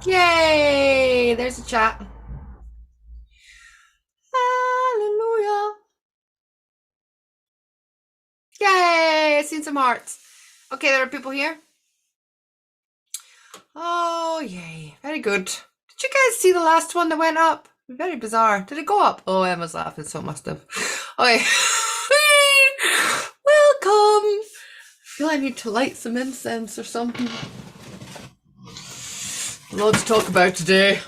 Yay! There's a chat. Hallelujah. Yay! I've seen some hearts. Okay, there are people here. Oh, yay. Very good. Did you guys see the last one that went up? Very bizarre. Did it go up? Oh, Emma's laughing, so it must have. Okay. Welcome. I feel I need to light some incense or something. A lot to talk about today.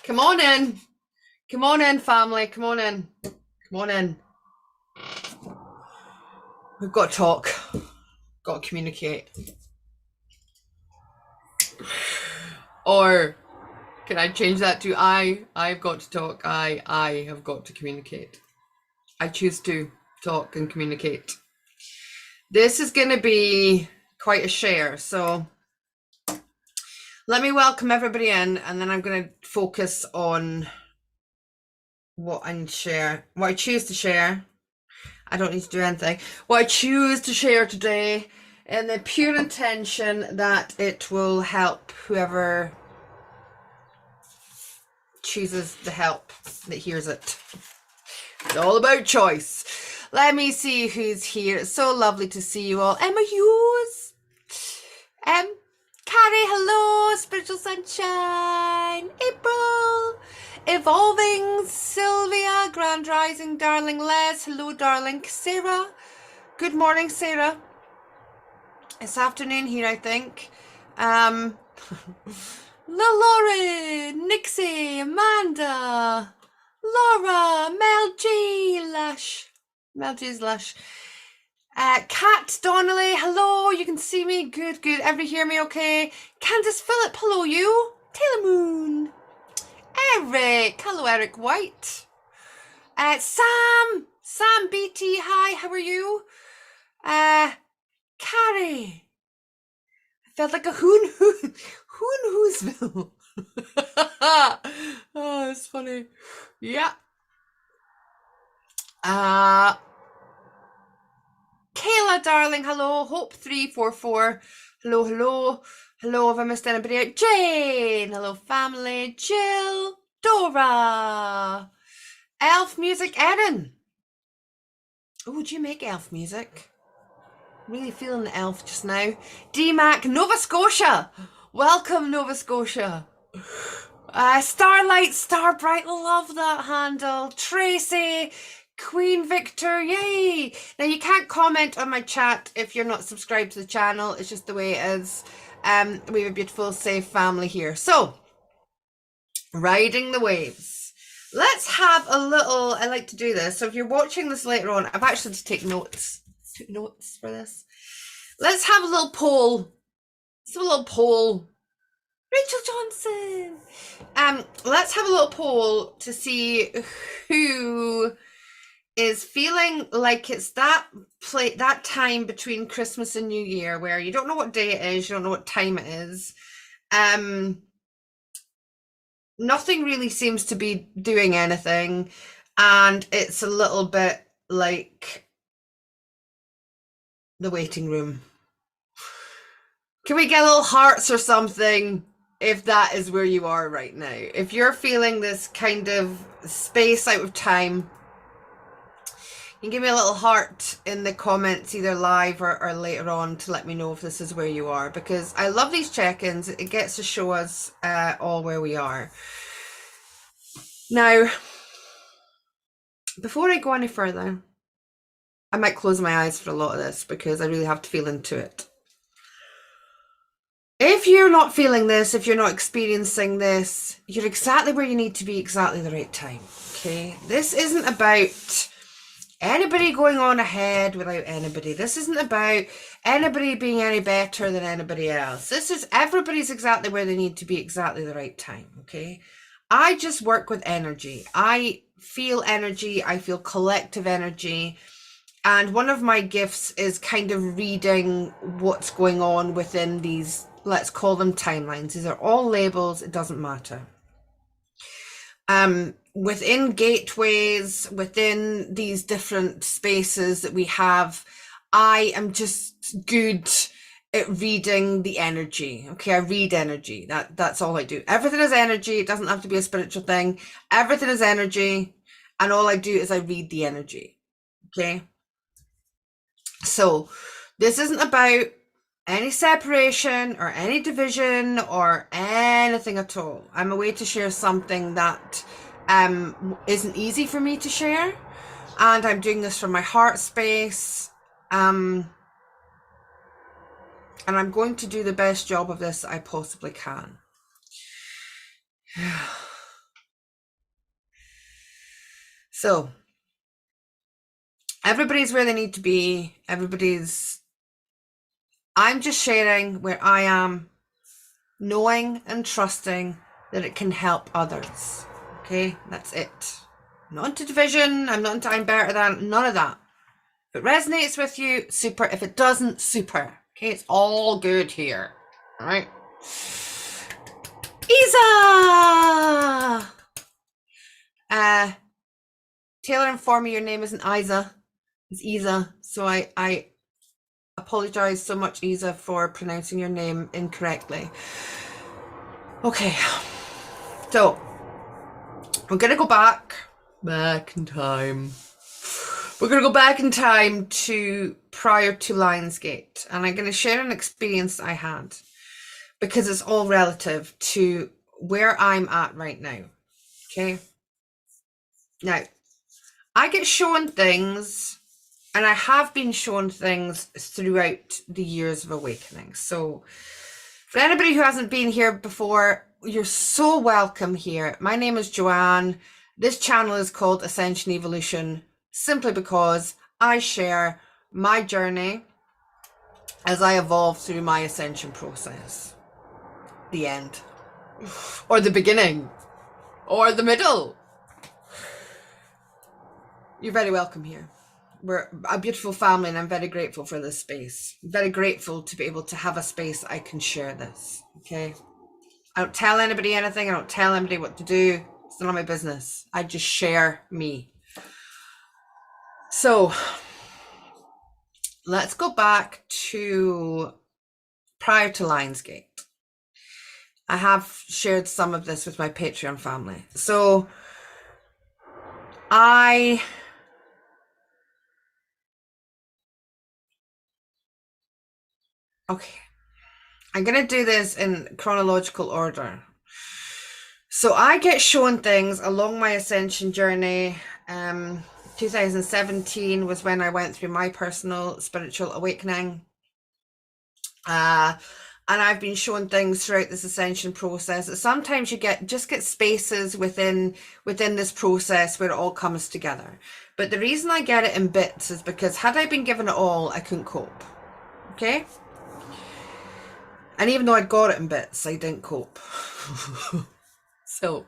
Come on in. Come on in, family. Come on in. Come on in. We've got to talk. Got to communicate. Or can I change that to I've got to talk. I have got to communicate. I choose to talk and communicate. This is going to be quite a share. So let me welcome everybody in, and then I'm going to focus on what I share, what I choose to share. I don't need to do anything. What I choose to share today, in the pure intention that it will help whoever chooses the help that hears it. It's all about choice. Let me see who's here. It's so lovely to see you all. Emma Hughes. Carrie, hello. Spiritual Sunshine. April. Evolving. Sylvia. Grand Rising, darling. Les. Hello, darling. Sarah. Good morning, Sarah. It's afternoon here, I think. Lauren, Nixie, Amanda, Laura, Mel G, Lush. Mel G's Lush. Kat Donnelly, hello, you can see me. Good, good. Everybody hear me okay? Candice Phillip, hello you. Taylor Moon. Eric, hello Eric White. Sam BT, hi, how are you? Carrie. I felt like a Hoonsville. Oh, it's funny. Yeah. Kayla, darling, hello. Hope344. Hello, hello. Hello, have I missed anybody out? Jane, hello, family. Jill, Dora. Elf music, Erin. Oh, do you make elf music? Really feeling the elf just now. DMAC, Nova Scotia. Welcome, Nova Scotia. Starlight, Starbright, love that handle. Tracy, Queen Victor, yay. Now, you can't comment on my chat if you're not subscribed to the channel. It's just the way it is. We have a beautiful, safe family here. So, riding the waves. Let's have a little, I like to do this. So if you're watching this later on, I've actually to take notes. Took notes for this. Let's have a little poll. Let's have a little poll. Rachel Johnson. Let's have a little poll to see who is feeling like it's that time between Christmas and New Year where you don't know what day it is, you don't know what time it is. Nothing really seems to be doing anything, and it's a little bit like the waiting room. Can we get little hearts or something if that is where you are right now? If you're feeling this kind of space out of time, you can give me a little heart in the comments, either live or later on, to let me know if this is where you are, because I love these check-ins. It gets to show us all where we are. Now, before I go any further, I might close my eyes for a lot of this because I really have to feel into it. If you're not feeling this, if you're not experiencing this, you're exactly where you need to be, exactly the right time, okay? This isn't about anybody going on ahead without anybody. This isn't about anybody being any better than anybody else. This is everybody's exactly where they need to be, exactly the right time, okay? I just work with energy. I feel energy. I feel collective energy. And one of my gifts is kind of reading what's going on within these, let's call them timelines. These are all labels. It doesn't matter. within gateways, within these different spaces that we have, I am just good at reading the energy. Okay, I read energy. That's all I do. Everything is energy. It doesn't have to be a spiritual thing. Everything is energy, and all I do is I read the energy. Okay, so this isn't about any separation or any division or anything at all. I'm a way to share something that isn't easy for me to share, and I'm doing this from my heart space, and I'm going to do the best job of this I possibly can. So everybody's where they need to be. I'm just sharing where I am, knowing and trusting that it can help others. Okay, that's it. I'm not into division. I'm not into I'm better than, none of that. If it resonates with you, super. If it doesn't, super. Okay, it's all good here. All right. Isa! Taylor informed me your name isn't Isa. It's Isa. So I apologize so much, Isa, for pronouncing your name incorrectly. Okay. So, we're going to go back in time. We're going to go back in time to prior to Lionsgate, and I'm going to share an experience I had because it's all relative to where I'm at right now. Okay. Now, I get shown things, and I have been shown things throughout the years of awakening. So for anybody who hasn't been here before, you're so welcome here. My name is Joanne. This channel is called Ascension Evolution, simply because I share my journey as I evolve through my ascension process. The end. Or the beginning. Or the middle. You're very welcome here. We're a beautiful family, and I'm very grateful for this space. I'm very grateful to be able to have a space I can share this. Okay? I don't tell anybody anything. I don't tell anybody what to do. It's none of my business. I just share me. So let's go back to prior to Lionsgate. I have shared some of this with my Patreon family. So okay, I'm going to do this in chronological order. So I get shown things along my ascension journey. 2017 was when I went through my personal spiritual awakening. And I've been shown things throughout this ascension process. Sometimes you get spaces within this process where it all comes together. But the reason I get it in bits is because had I been given it all, I couldn't cope. Okay? And even though I'd got it in bits, I didn't cope. So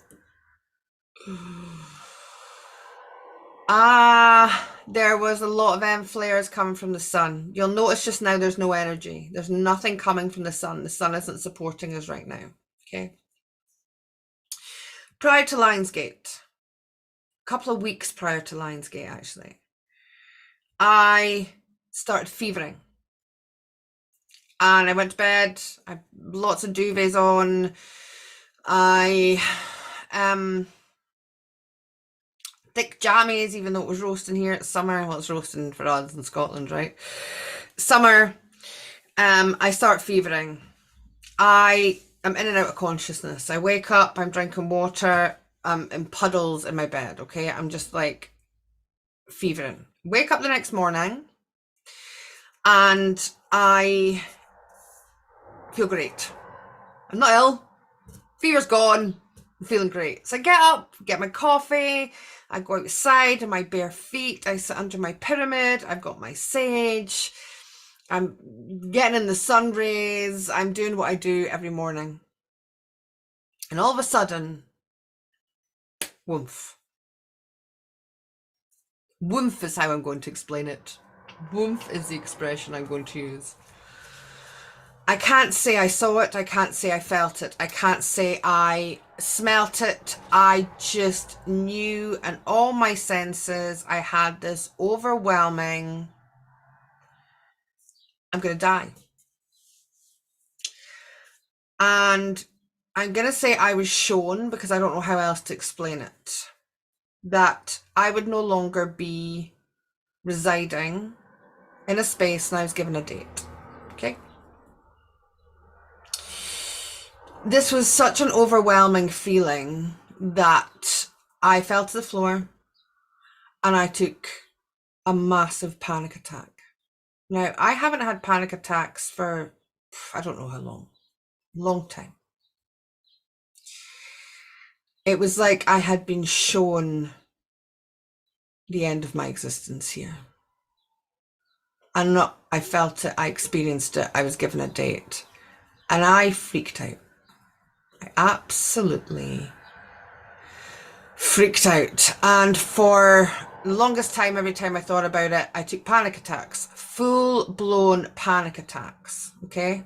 there was a lot of M flares coming from the sun. You'll notice just now there's no energy. There's nothing coming from the sun. The sun isn't supporting us right now. Okay. Prior to Lionsgate, a couple of weeks prior to Lionsgate, actually, I started fevering. And I went to bed. I had lots of duvets on. I thick jammies, even though it was roasting here. It's summer. Well, it's roasting for us in Scotland, right? Summer. I start fevering. I am in and out of consciousness. I wake up, I'm drinking water, in puddles in my bed, okay? I'm just like fevering. Wake up the next morning and I feel great. I'm not ill. Fever's gone. I'm feeling great. So I get up, get my coffee, I go outside in my bare feet, I sit under my pyramid, I've got my sage, I'm getting in the sun rays, I'm doing what I do every morning. And all of a sudden, woomph. Woomph is how I'm going to explain it. Woomph is the expression I'm going to use. I can't say I saw it, I can't say I felt it, I can't say I smelt it. I just knew, and all my senses, I had this overwhelming, I'm going to die. And I'm going to say I was shown, because I don't know how else to explain it, that I would no longer be residing in a space, and I was given a date. Okay. This was such an overwhelming feeling that I fell to the floor and I took a massive panic attack. Now, I haven't had panic attacks for, I don't know how long time. It was like I had been shown the end of my existence here. And I felt it, I experienced it, I was given a date, and I freaked out. I absolutely freaked out. And for the longest time, every time I thought about it, I took panic attacks, full-blown panic attacks, okay?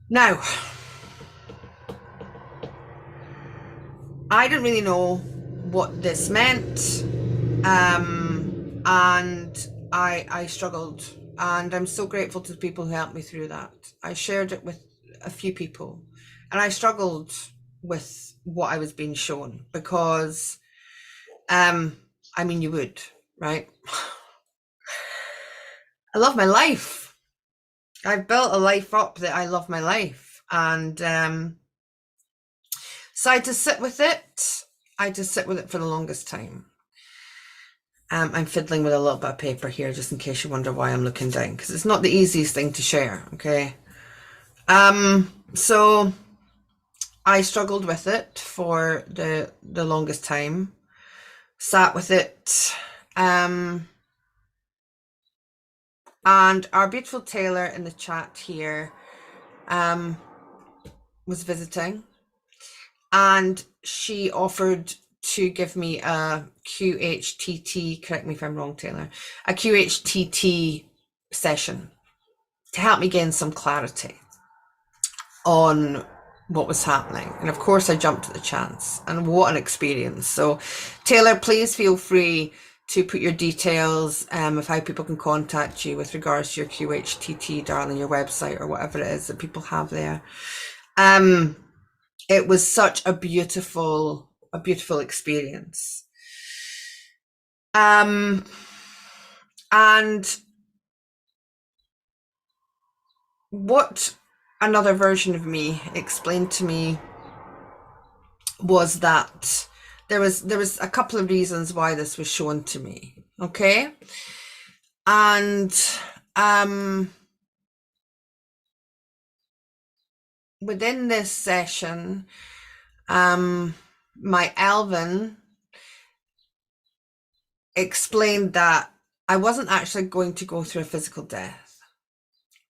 Now, I didn't really know what this meant, and I struggled, and I'm so grateful to the people who helped me through that. I shared it with a few people, and I struggled with what I was being shown, because I mean, you would, right? I love my life. I've built a life up that I love my life, and so I had to sit with it. I had to sit with it for the longest time. I'm fiddling with a little bit of paper here, just in case you wonder why I'm looking down, because it's not the easiest thing to share, okay? So I struggled with it for the longest time, sat with it, and our beautiful Taylor in the chat here was visiting, and she offered to give me a QHTT, correct me if I'm wrong, Taylor, a QHTT session to help me gain some clarity on what was happening. And of course I jumped at the chance, and what an experience. So Taylor, please feel free to put your details of how people can contact you with regards to your QHTT, darling, your website or whatever it is that people have there. It was such a beautiful experience. And what another version of me explained to me was that there was a couple of reasons why this was shown to me, okay? And within this session, my Elvin explained that I wasn't actually going to go through a physical death,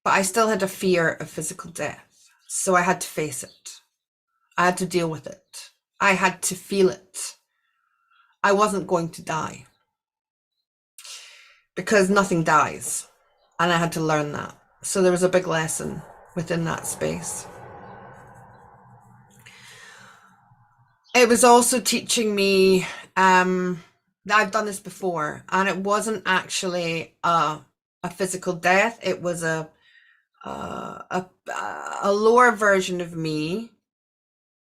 but I still had a fear of physical death. So I had to face it. I had to deal with it. I had to feel it. I wasn't going to die, because nothing dies. And I had to learn that. So there was a big lesson within that space. It was also teaching me that I've done this before, and it wasn't actually a physical death. It was a lower version of me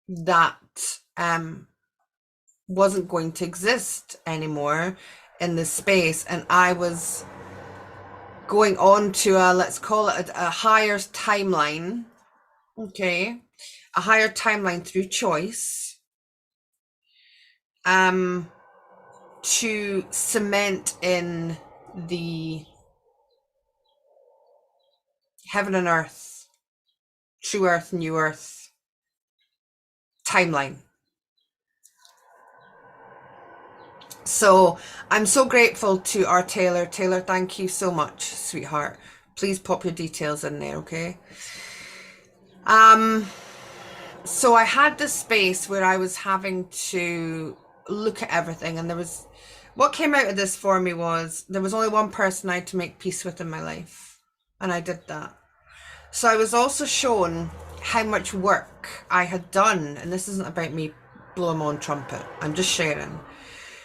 that wasn't going to exist anymore in this space, and I was going on to let's call it a higher timeline, okay, a higher timeline through choice, to cement in the heaven and earth, true earth, new earth timeline. So I'm so grateful to our Taylor. Taylor, thank you so much, sweetheart. Please pop your details in there, okay? So I had this space where I was having to look at everything, and what came out of this for me was there was only one person I had to make peace with in my life, and I did that. So I was also shown how much work I had done, and this isn't about me blowing my own trumpet, I'm just sharing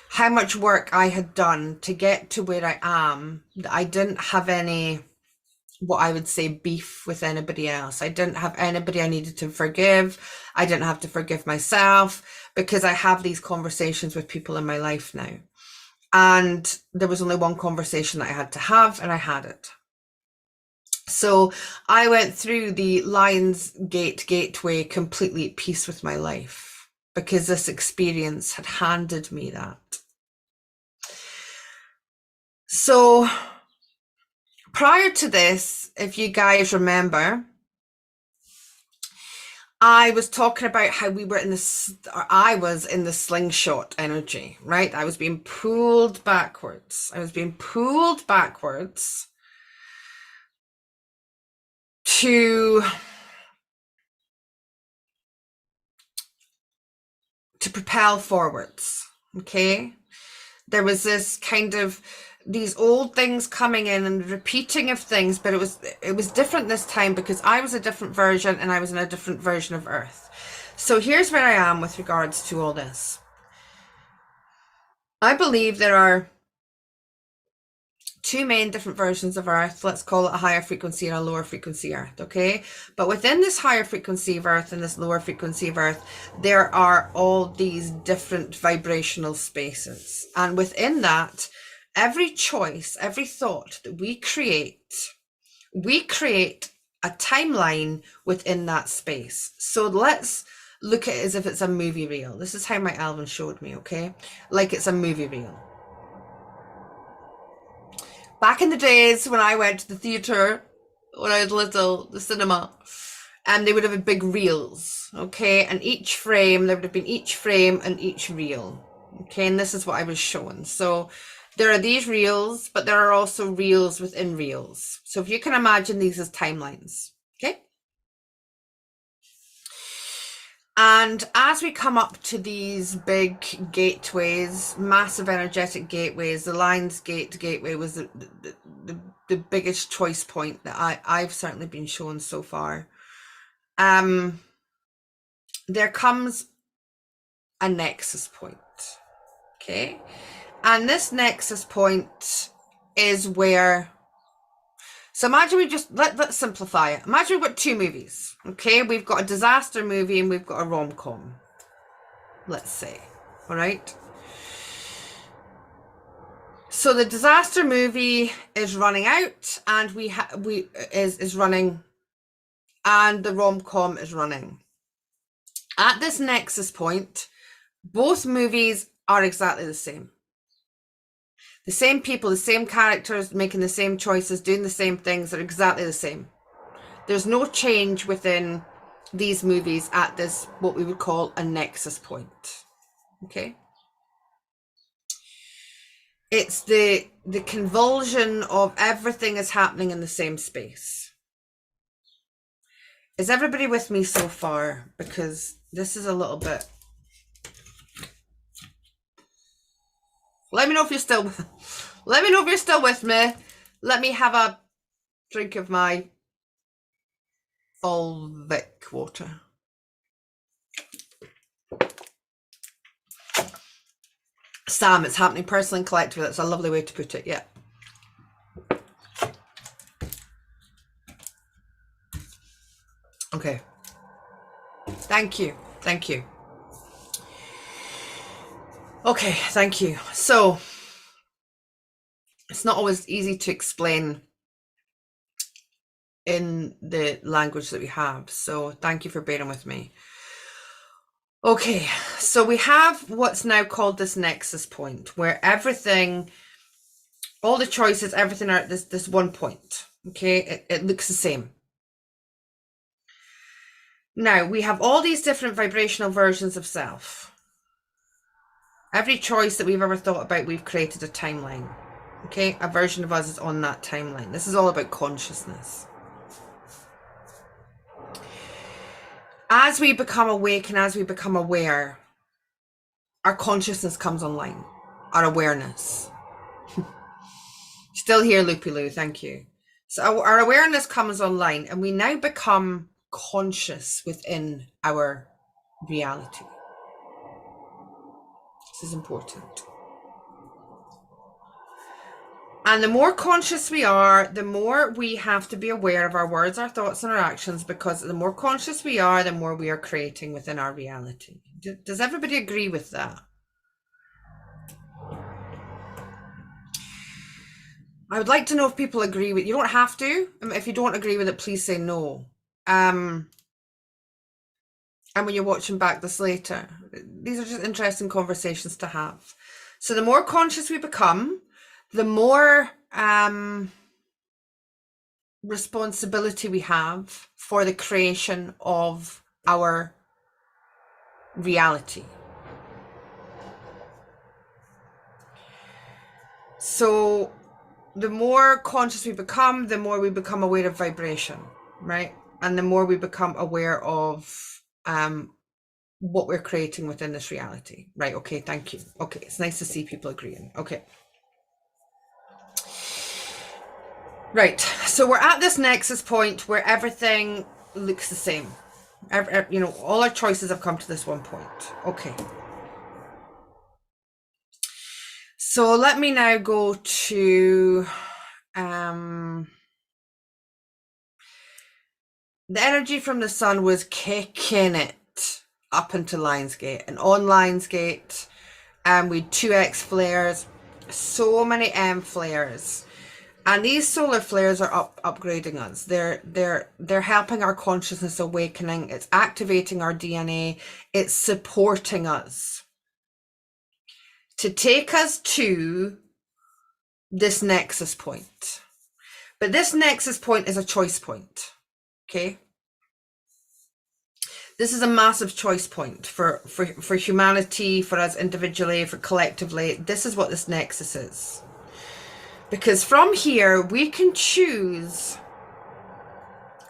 how much work I had done to get to where I am. I didn't have any, what I would say, beef with anybody else. I didn't have anybody I needed to forgive. I didn't have to forgive myself, because I have these conversations with people in my life now. And there was only one conversation that I had to have, and I had it. So I went through the Lion's Gate gateway completely at peace with my life, because this experience had handed me that. So prior to this, if you guys remember, I was talking about how we were in this, or I was in the slingshot energy, right? I was being pulled backwards. I was being pulled backwards to propel forwards, okay? There was this kind of, these old things coming in and repeating of things, but it was different this time, because I was a different version, and I was in a different version of Earth. So here's where I am with regards to all this. I believe there are two main different versions of Earth. Let's call it a higher frequency and a lower frequency Earth, okay? But within this higher frequency of Earth and this lower frequency of Earth, there are all these different vibrational spaces. And within that, every choice, every thought that we create a timeline within that space. So let's look at it as if it's a movie reel. This is how my Alvin showed me, okay? Like it's a movie reel. Back in the days when I went to the theatre, when I was little, the cinema, and they would have big reels, okay? And each frame, there would have been each frame and each reel, okay? And this is what I was showing. So there are these reels, but there are also reels within reels. So if you can imagine these as timelines, okay? And as we come up to these big gateways, massive energetic gateways, the Lion's Gate gateway was the biggest choice point that I've certainly been shown so far. There comes a nexus point, okay? And this nexus point is where, so imagine we just, let's simplify it. Imagine we've got two movies, okay? We've got a disaster movie and we've got a rom-com, let's say, all right? So the disaster movie is running out, and is running, and the rom-com is running. At this nexus point, both movies are exactly the same. The same people, the same characters, making the same choices, doing the same things, are exactly the same. There's no change within these movies at this, what we would call a nexus point, okay? It's the convulsion of everything is happening in the same space. Is everybody with me so far? Because this is a little bit... Let me know if you're still with me. Let me have a drink of my Volvic water. Sam, it's happening personally and collectively. That's a lovely way to put it, yeah. Okay. Thank you. Thank you. Okay, thank you. So, it's not always easy to explain in the language that we have. So, thank you for bearing with me. Okay, so we have what's now called this nexus point, where everything, all the choices, everything are at this one point. Okay, it looks the same. Now, we have all these different vibrational versions of self. Every choice that we've ever thought about, we've created a timeline. Okay, a version of us is on that timeline. This is all about consciousness. As we become awake and as we become aware, our consciousness comes online, our awareness. Still here, Loopy Loo, thank you. So our awareness comes online, and we now become conscious within our reality. This is important. And the more conscious we are, the more we have to be aware of our words, our thoughts, and our actions, because the more conscious we are, the more we are creating within our reality. Does everybody agree with that? I would like to know if people agree with, you don't have to. If you don't agree with it, please say no. And when you're watching back this later, these are just interesting conversations to have. So the more conscious we become, the more responsibility we have for the creation of our reality. So the more conscious we become, the more we become aware of vibration, right? And the more we become aware of what we're creating within this reality, right? Okay, thank you. Okay, it's nice to see people agreeing. Okay. Right, so we're at this nexus point where everything looks the same. You know, all our choices have come to this one point. Okay. So let me now go to the energy from the sun was kicking it up into Lionsgate, and on Lionsgate, we had 2x flares, so many M flares. And these solar flares are upgrading us. They're helping our consciousness awakening. It's activating our DNA. It's supporting us to take us to this nexus point. But this nexus point is a choice point. Okay. This is a massive choice point for humanity, for us individually, for collectively. This is what this nexus is. Because from here, we can choose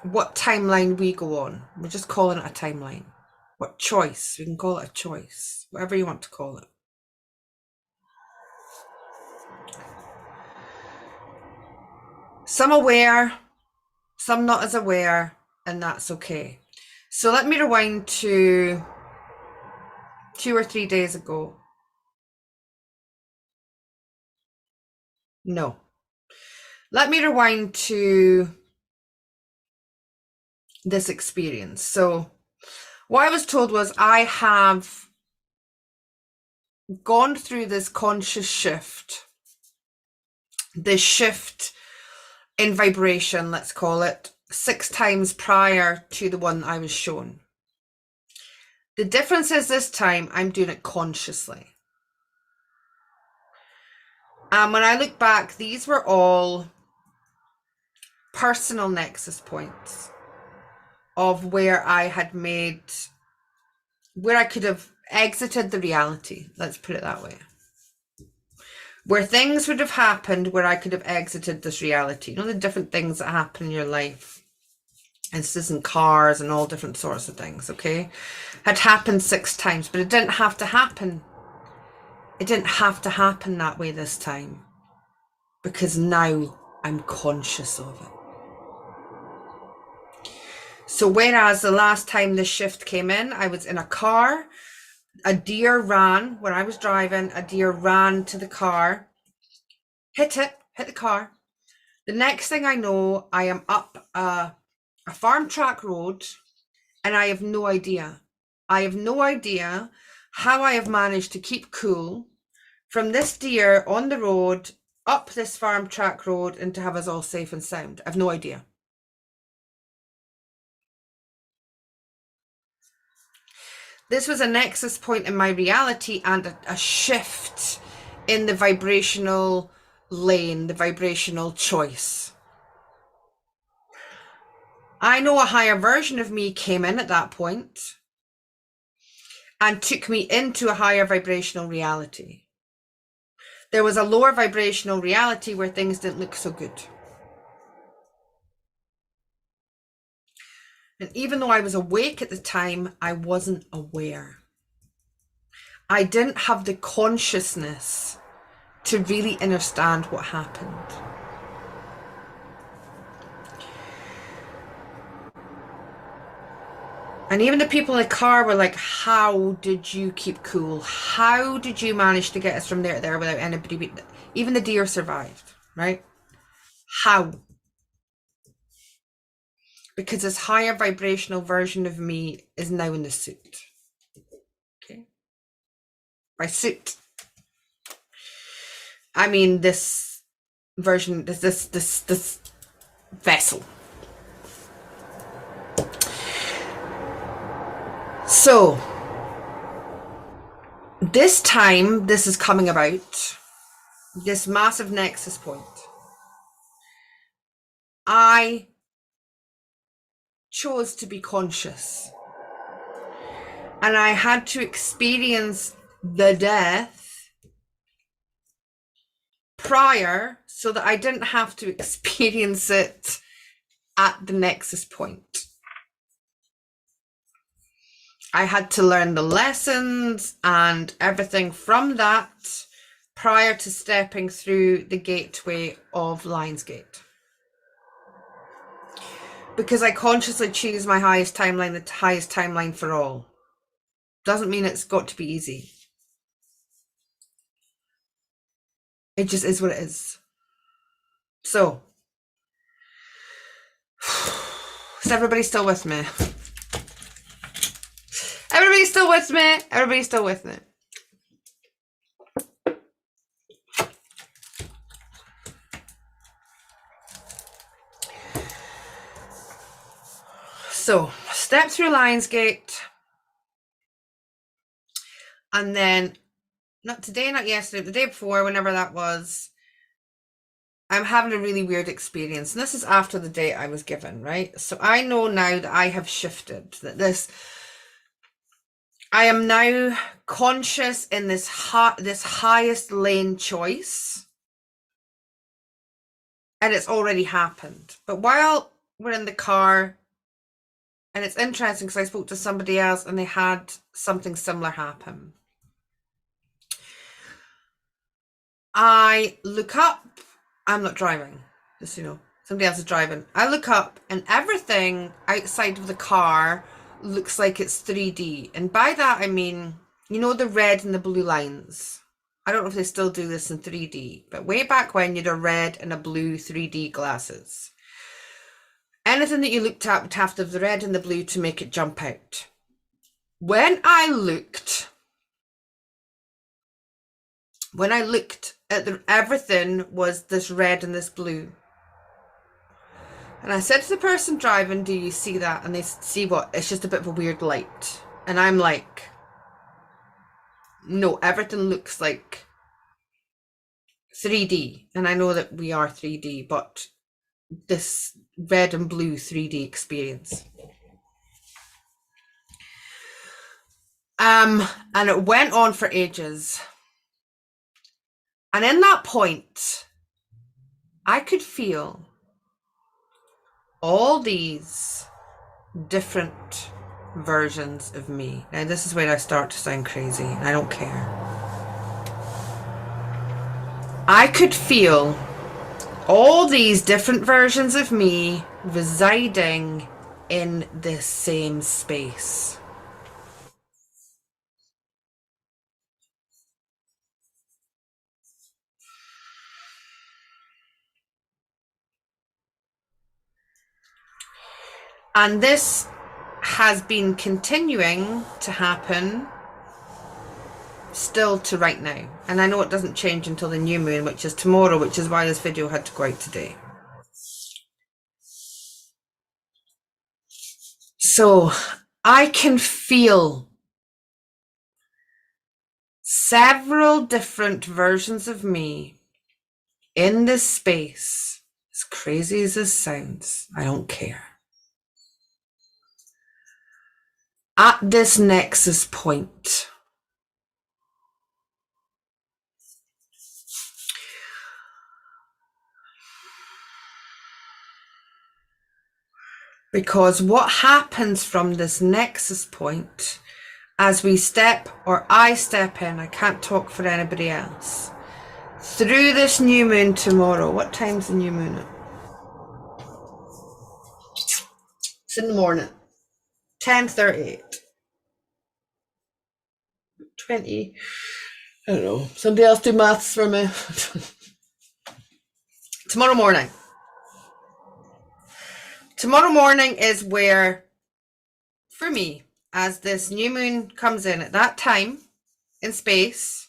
what timeline we go on. We're just calling it a timeline. What choice? We can call it a choice. Whatever you want to call it. Some aware, some not as aware, and that's okay. So let me rewind to 2 or 3 days ago. No. Let me rewind to this experience. So what I was told was I have gone through this conscious shift, this shift in vibration, let's call it, 6 times prior to the one I was shown. The difference is this time I'm doing it consciously. And when I look back, these were all personal nexus points of where I had made, where I could have exited the reality, let's put it that way. Where things would have happened where I could have exited this reality. You know, the different things that happen in your life. Instances in cars and all different sorts of things, okay? Had happened 6 times, but it didn't have to happen. It didn't have to happen that way this time. Because now I'm conscious of it. So whereas the last time this shift came in, I was in a car, a deer ran, when I was driving, a deer ran to the car, hit the car. The next thing I know, I am up a farm track road, and I have no idea. I have no idea how I have managed to keep cool from this deer on the road, up this farm track road, and to have us all safe and sound. I have no idea. This was a nexus point in my reality and a shift in the vibrational lane, the vibrational choice. I know a higher version of me came in at that point and took me into a higher vibrational reality. There was a lower vibrational reality where things didn't look so good. And even though I was awake at the time, I wasn't aware. I didn't have the consciousness to really understand what happened. And even the people in the car were like, how did you keep cool? How did you manage to get us from there to there without anybody? Even the deer survived, right? How? Because this higher vibrational version of me is now in the suit. Okay. By suit, I mean this version, this vessel. So this time, this is coming about, this massive nexus point. I chose to be conscious, and I had to experience the death prior so that I didn't have to experience it at the nexus point. I had to learn the lessons and everything from that prior to stepping through the gateway of Lionsgate. Because I consciously choose my highest timeline, the highest timeline for all. Doesn't mean it's got to be easy. It just is what it is. So, is everybody still with me? Everybody's still with me? Everybody's still with me? So, step through Lionsgate, and then, not today, not yesterday, the day before, whenever that was, I'm having a really weird experience. And this is after the date I was given, right? So I know now that I have shifted, that I am now conscious in this highest lane choice. And it's already happened. But while we're in the car, and it's interesting because I spoke to somebody else and they had something similar happen. I look up, I'm not driving, just so you know, somebody else is driving. I look up and everything outside of the car looks like it's 3D. And by that, I mean, you know, the red and the blue lines. I don't know if they still do this in 3D, but way back when you had a red and a blue 3D glasses. Anything that you looked at would have to have the red and the blue to make it jump out. When I looked at everything was this red and this blue. And I said to the person driving, do you see that? And they see what? It's just a bit of a weird light. And I'm like, no, everything looks like 3D. And I know that we are 3D, but this red and blue 3D experience. And it went on for ages. And in that point, I could feel all these different versions of me. Now, this is where I start to sound crazy, and I don't care. I could feel all these different versions of me residing in this same space. And this has been continuing to happen still to right now. And I know it doesn't change until the new moon, which is tomorrow, which is why this video had to go out today. So I can feel several different versions of me in this space. As crazy as this sounds, I don't care. At this nexus point, because what happens from this nexus point as we step, or I step in, I can't talk for anybody else, through this new moon tomorrow. What time's the new moon at? It's in the morning. 10:38. 20. I don't know. Somebody else do maths for me. Tomorrow morning. Tomorrow morning is where, for me, as this new moon comes in at that time in space,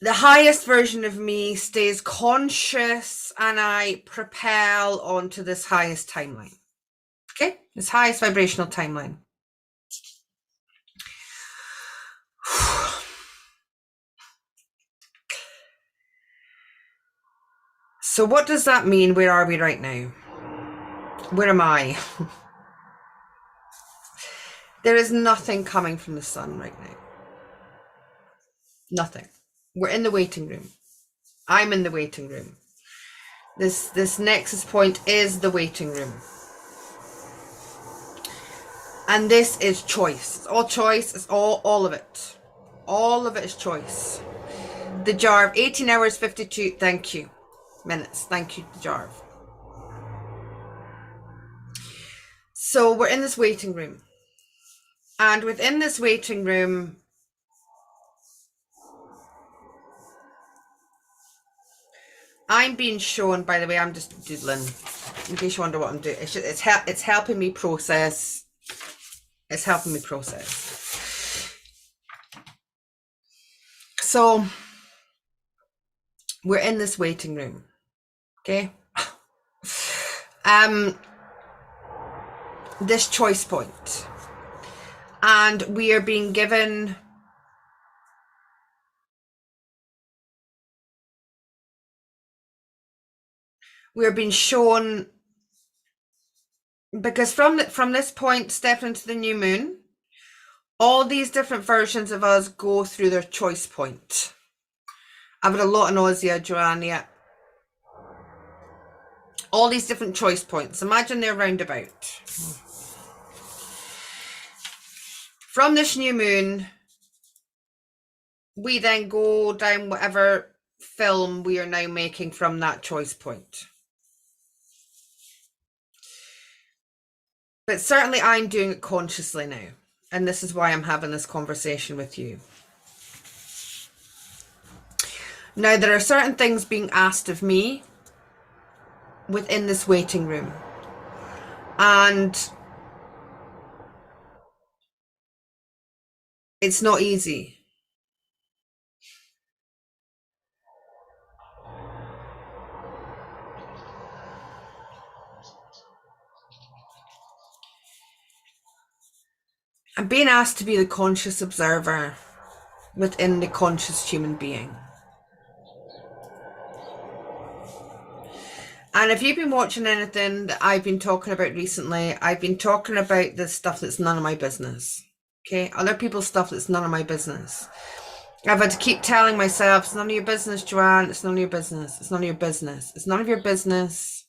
the highest version of me stays conscious and I propel onto this highest timeline. Okay? This highest vibrational timeline. So what does that mean? Where are we right now? Where am I? There is nothing coming from the sun right now. Nothing. We're in the waiting room. I'm in the waiting room. This nexus point is the waiting room. And this is choice. It's all choice. It's all of it. All of it is choice. The Jarv, 18 hours, 52, thank you, minutes. Thank you, Jarv. So we're in this waiting room. And within this waiting room, I'm being shown, by the way, I'm just doodling, in case you wonder what I'm doing. It's helping me process. It's helping me process. So we're in this waiting room, okay? This choice point. And we are being given we're being shown, because from this point, stepping into the new moon, all these different versions of us go through their choice point. I've had a lot of nausea, Joanne, yeah. All these different choice points. Imagine they're roundabout. From this new moon, we then go down whatever film we are now making from that choice point. But certainly I'm doing it consciously now. And this is why I'm having this conversation with you. Now, there are certain things being asked of me within this waiting room. And it's not easy. I'm being asked to be the conscious observer within the conscious human being. And if you've been watching anything that I've been talking about recently, I've been talking about the stuff that's none of my business. Okay? Other people's stuff that's none of my business. I've had to keep telling myself, it's none of your business, Joanne. It's none of your business. It's none of your business. It's none of your business.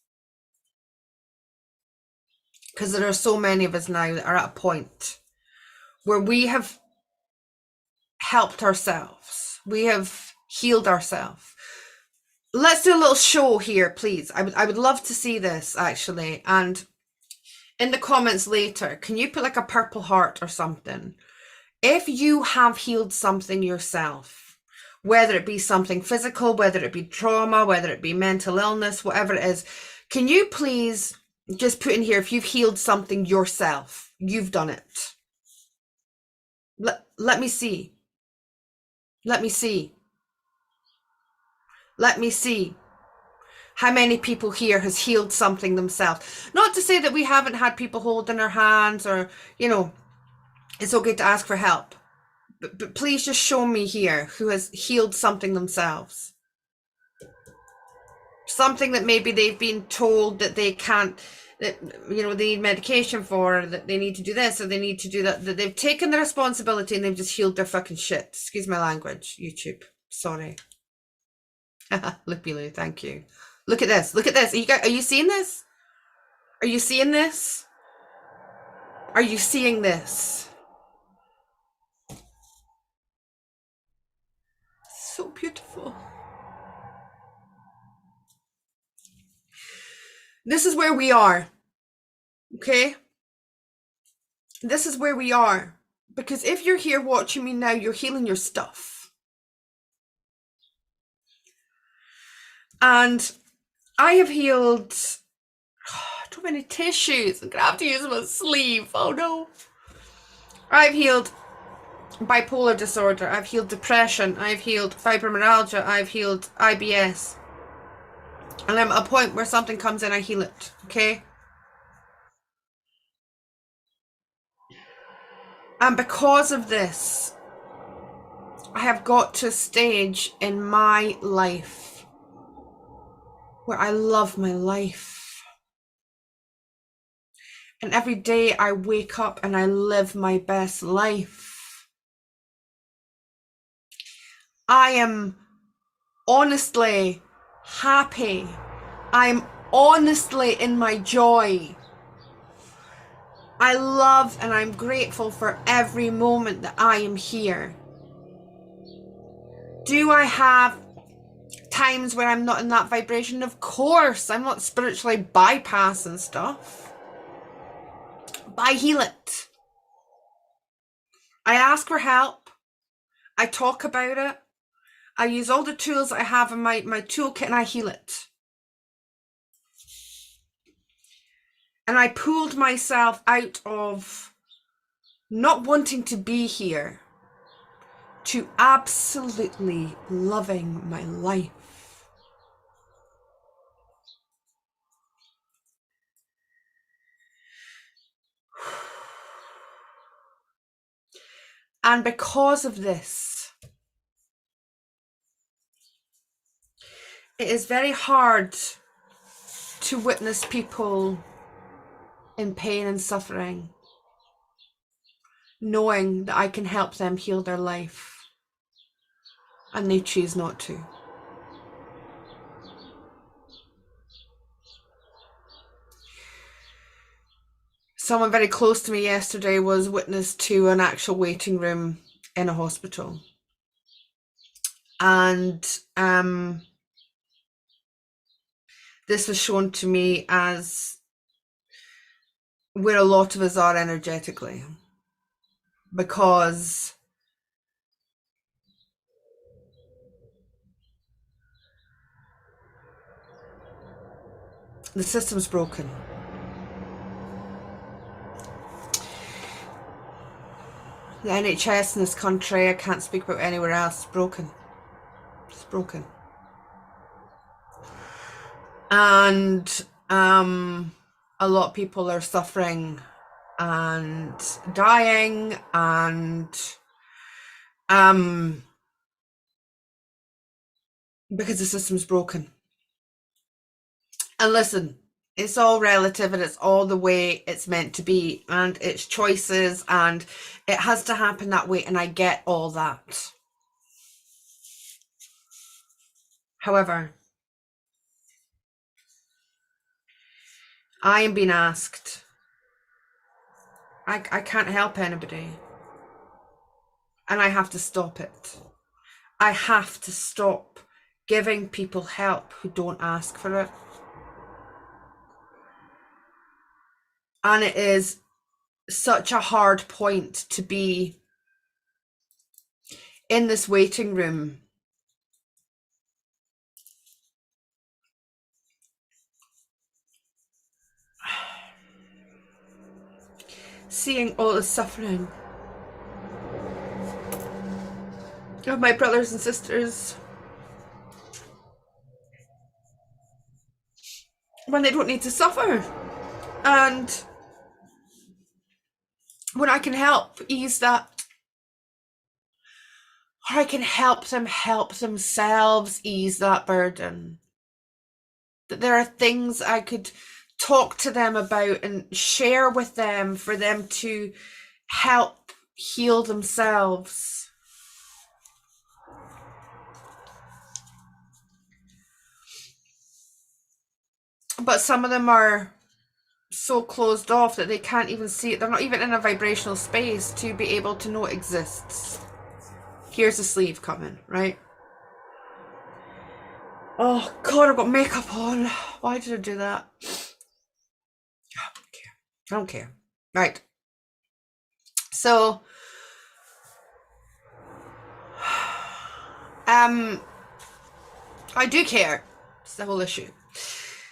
Because there are so many of us now that are at a point where we have helped ourselves. We have healed ourselves. Let's do a little show here, please. I would love to see this, actually. And in the comments later, can you put like a purple heart or something? If you have healed something yourself, whether it be something physical, whether it be trauma, whether it be mental illness, whatever it is, can you please just put in here if you've healed something yourself? You've done it. Let me see. Let me see. Let me see how many people here has healed something themselves. Not to say that we haven't had people holding our hands or, you know, it's okay to ask for help. But please just show me here who has healed something themselves. Something that maybe they've been told that they can't, that, you know, they need medication for, or that they need to do this or they need to do that. That they've taken the responsibility and they've just healed their fucking shit. Excuse my language, YouTube. Sorry. Loopy Loo, thank you. Look at this. Look at this. Are you seeing this? Are you seeing this? Are you seeing this? so beautiful. This is where we are, okay? This is where we are. Because if you're here watching me now, you're healing your stuff. And I have healed too many tissues. I'm gonna have to use my sleeve. Oh no. I've healed bipolar disorder. I've healed depression. I've healed fibromyalgia. I've healed IBS. And I'm at a point where something comes in, I heal it, okay? And because of this, I have got to a stage in my life where I love my life. And every day I wake up and I live my best life. I am honestly happy. I'm honestly in my joy. I love and I'm grateful for every moment that I am here. Do I have times where I'm not in that vibration? Of course, I'm not spiritually bypassing stuff. But I heal it. I ask for help. I talk about it. I use all the tools I have in my toolkit and I heal it. And I pulled myself out of not wanting to be here to absolutely loving my life. And because of this, it is very hard to witness people in pain and suffering, knowing that I can help them heal their life, and they choose not to. Someone very close to me yesterday was witness to an actual waiting room in a hospital. And this was shown to me as where a lot of us are energetically, because the system's broken. The NHS in this country, I can't speak about anywhere else, is broken. It's broken. And a lot of people are suffering and dying, and because the system's broken. And listen, it's all relative and it's all the way it's meant to be, and it's choices, and it has to happen that way, and I get all that. However, I am being asked. I can't help anybody. And I have to stop it. I have to stop giving people help who don't ask for it. And it is such a hard point to be in this waiting room, seeing all the suffering of my brothers and sisters when they don't need to suffer, and when I can help ease that, or I can help them help themselves ease that burden, that there are things I could talk to them about and share with them for them to help heal themselves. But some of them are so closed off that they can't even see it. They're not even in a vibrational space to be able to know it exists. Here's a sleeve coming, right? Oh God, I've got makeup on. Why did I do that? I don't care. Right. So, I do care. It's the whole issue.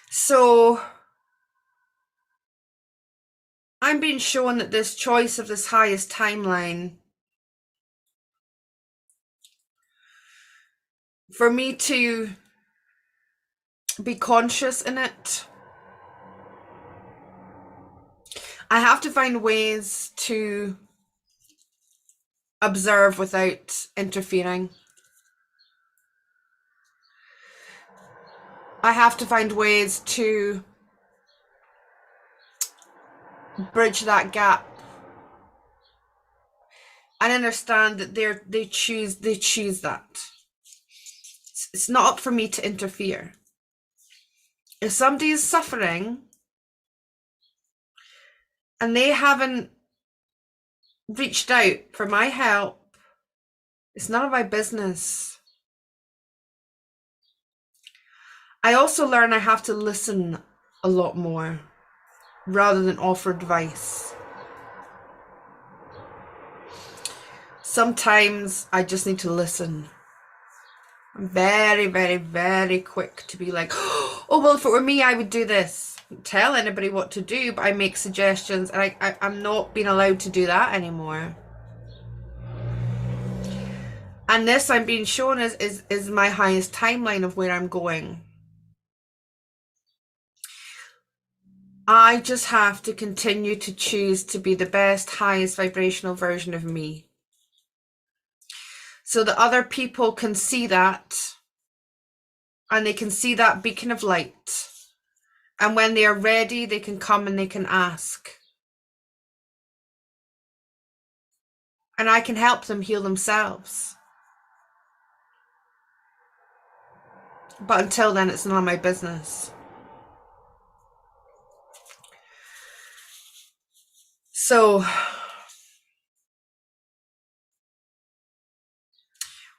So, I'm being shown that this choice of this highest timeline, for me to be conscious in it, I have to find ways to observe without interfering. I have to find ways to bridge that gap and understand that they choose that. It's not up for me to interfere. If somebody is suffering and they haven't reached out for my help, it's none of my business. I also learn I have to listen a lot more rather than offer advice. Sometimes I just need to listen. I'm very, very, very quick to be like, oh, well, if it were me, I would do this. I don't tell anybody what to do, but I make suggestions, and I'm not being allowed to do that anymore. And this I'm being shown is my highest timeline of where I'm going. I just have to continue to choose to be the best, highest vibrational version of me, so that other people can see that, and they can see that beacon of light. And when they are ready, they can come and they can ask. And I can help them heal themselves. But until then, it's none of my business. So,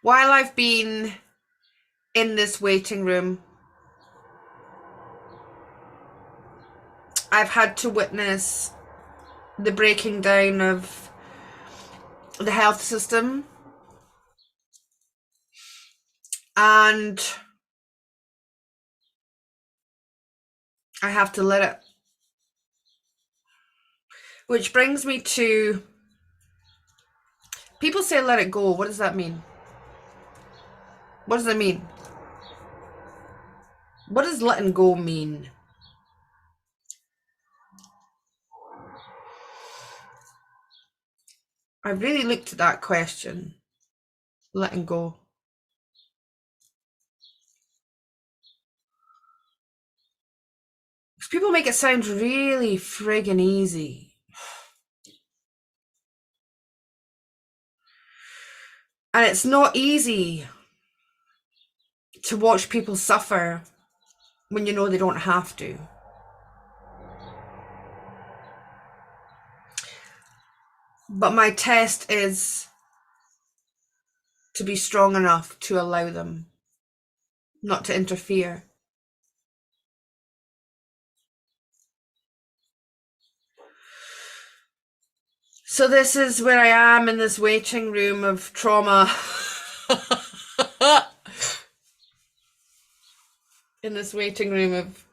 while I've been in this waiting room, I've had to witness the breaking down of the health system. And I have to let it. Which brings me to, people say let it go. What does that mean? What does it mean? What does letting go mean? I really looked at that question. Letting go. Because people make it sound really friggin' easy. And it's not easy to watch people suffer when you know they don't have to. But my test is to be strong enough to allow them, not to interfere. So this is where I am in this waiting room of trauma. In this waiting room of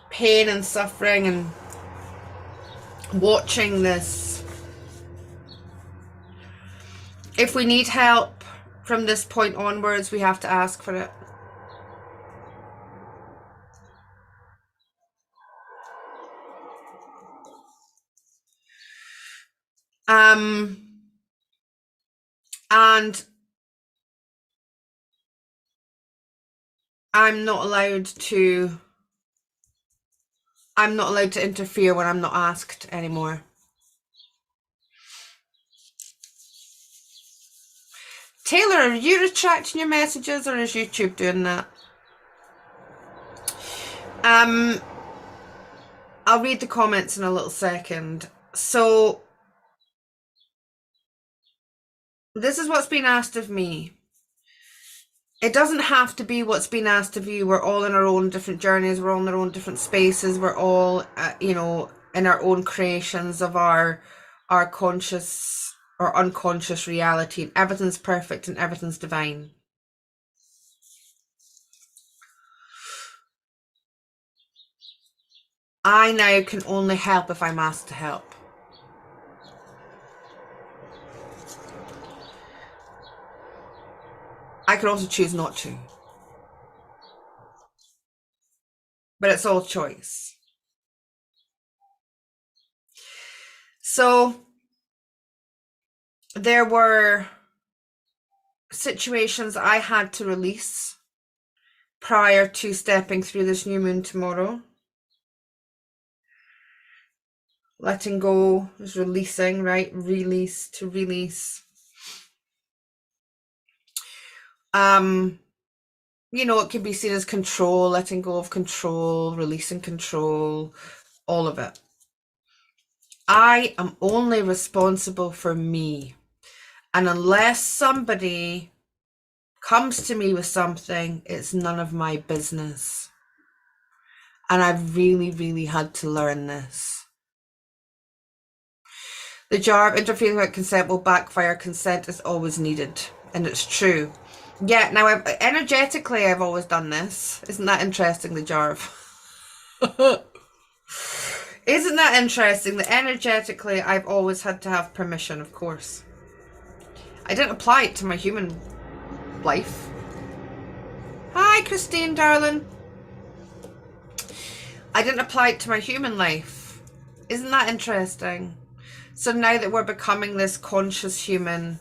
pain and suffering, and watching this. If we need help from this point onwards, we have to ask for it. And I'm not allowed to interfere when I'm not asked anymore. Taylor, are you retracting your messages, or is YouTube doing that? I'll read the comments in a little second. So, this is what's been asked of me. It doesn't have to be what's been asked of you. We're all in our own different journeys. We're all in our own different spaces. We're all, in our own creations of our conscious or unconscious reality. And everything's perfect and everything's divine. I now can only help if I'm asked to help. I could also choose not to. But it's all choice. So there were situations I had to release prior to stepping through this new moon tomorrow. Letting go is releasing, right? Release, to release. It can be seen as control, letting go of control, releasing control, all of it. I am only responsible for me. And unless somebody comes to me with something, it's none of my business. And I've really, really had to learn this. The jar of interfering with consent will backfire. Consent is always needed. And it's true. Yeah, now energetically I've always done this. Isn't that interesting, the jar of... Isn't that interesting that energetically I've always had to have permission, of course. I didn't apply it to my human life. Hi, Christine, darling. I didn't apply it to my human life. Isn't that interesting? So now that we're becoming this conscious human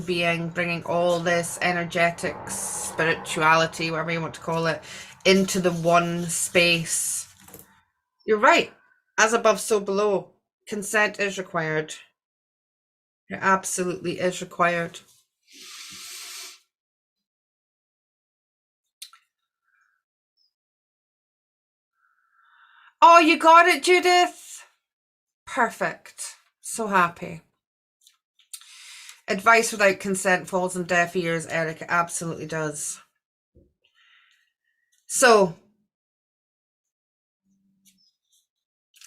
being, bringing all this energetic spirituality, whatever you want to call it, into the one space. You're right. As above, so below. Consent is required. It absolutely is required. Oh, you got it, Judith. Perfect. So happy. Advice without consent falls on deaf ears, Eric. It absolutely does. So,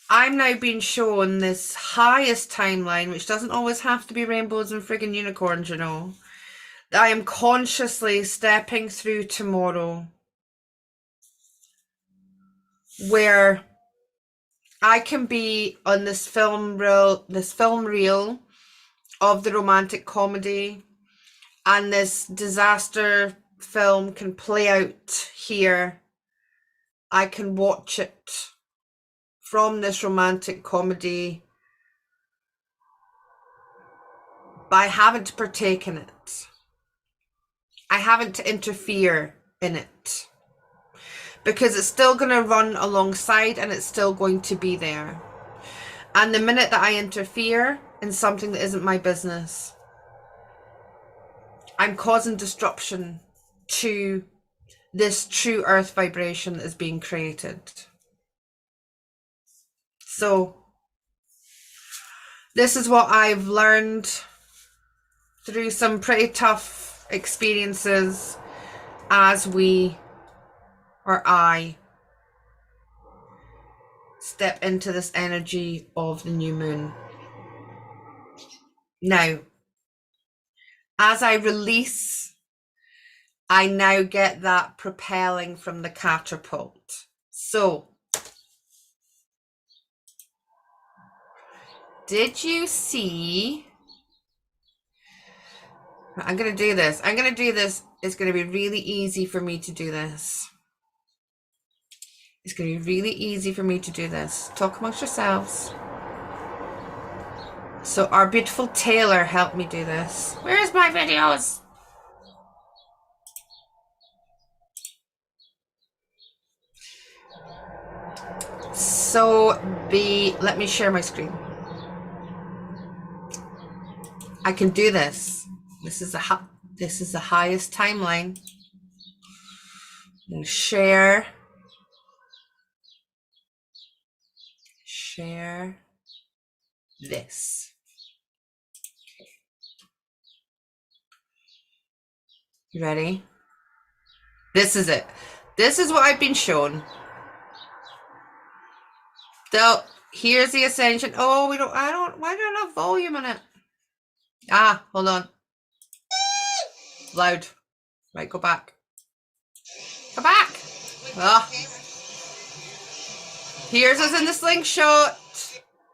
I'm now being shown this highest timeline, which doesn't always have to be rainbows and friggin' unicorns, I am consciously stepping through tomorrow where I can be on this film reel of the romantic comedy, and this disaster film can play out here. I can watch it from this romantic comedy, but I haven't partaken in it. I haven't to interfere in it, because it's still going to run alongside and it's still going to be there. And the minute that I interfere in something that isn't my business, I'm causing disruption to this true earth vibration that is being created. So this is what I've learned through some pretty tough experiences as I step into this energy of the new moon. Now, as I release, I now get that propelling from the catapult. So, did you see? I'm going to do this. It's going to be really easy for me to do this. It's going to be really easy for me to do this. Talk amongst yourselves. So our beautiful Taylor helped me do this. Where's my videos? So let me share my screen. I can do this. This is the highest timeline. I'm going to share this. You ready? This is it. This is what I've been shown. So here's the ascension. Oh, why don't I have volume on it? Ah, hold on. Loud. Right, go back. Go back. Ah. Here's us in the slingshot.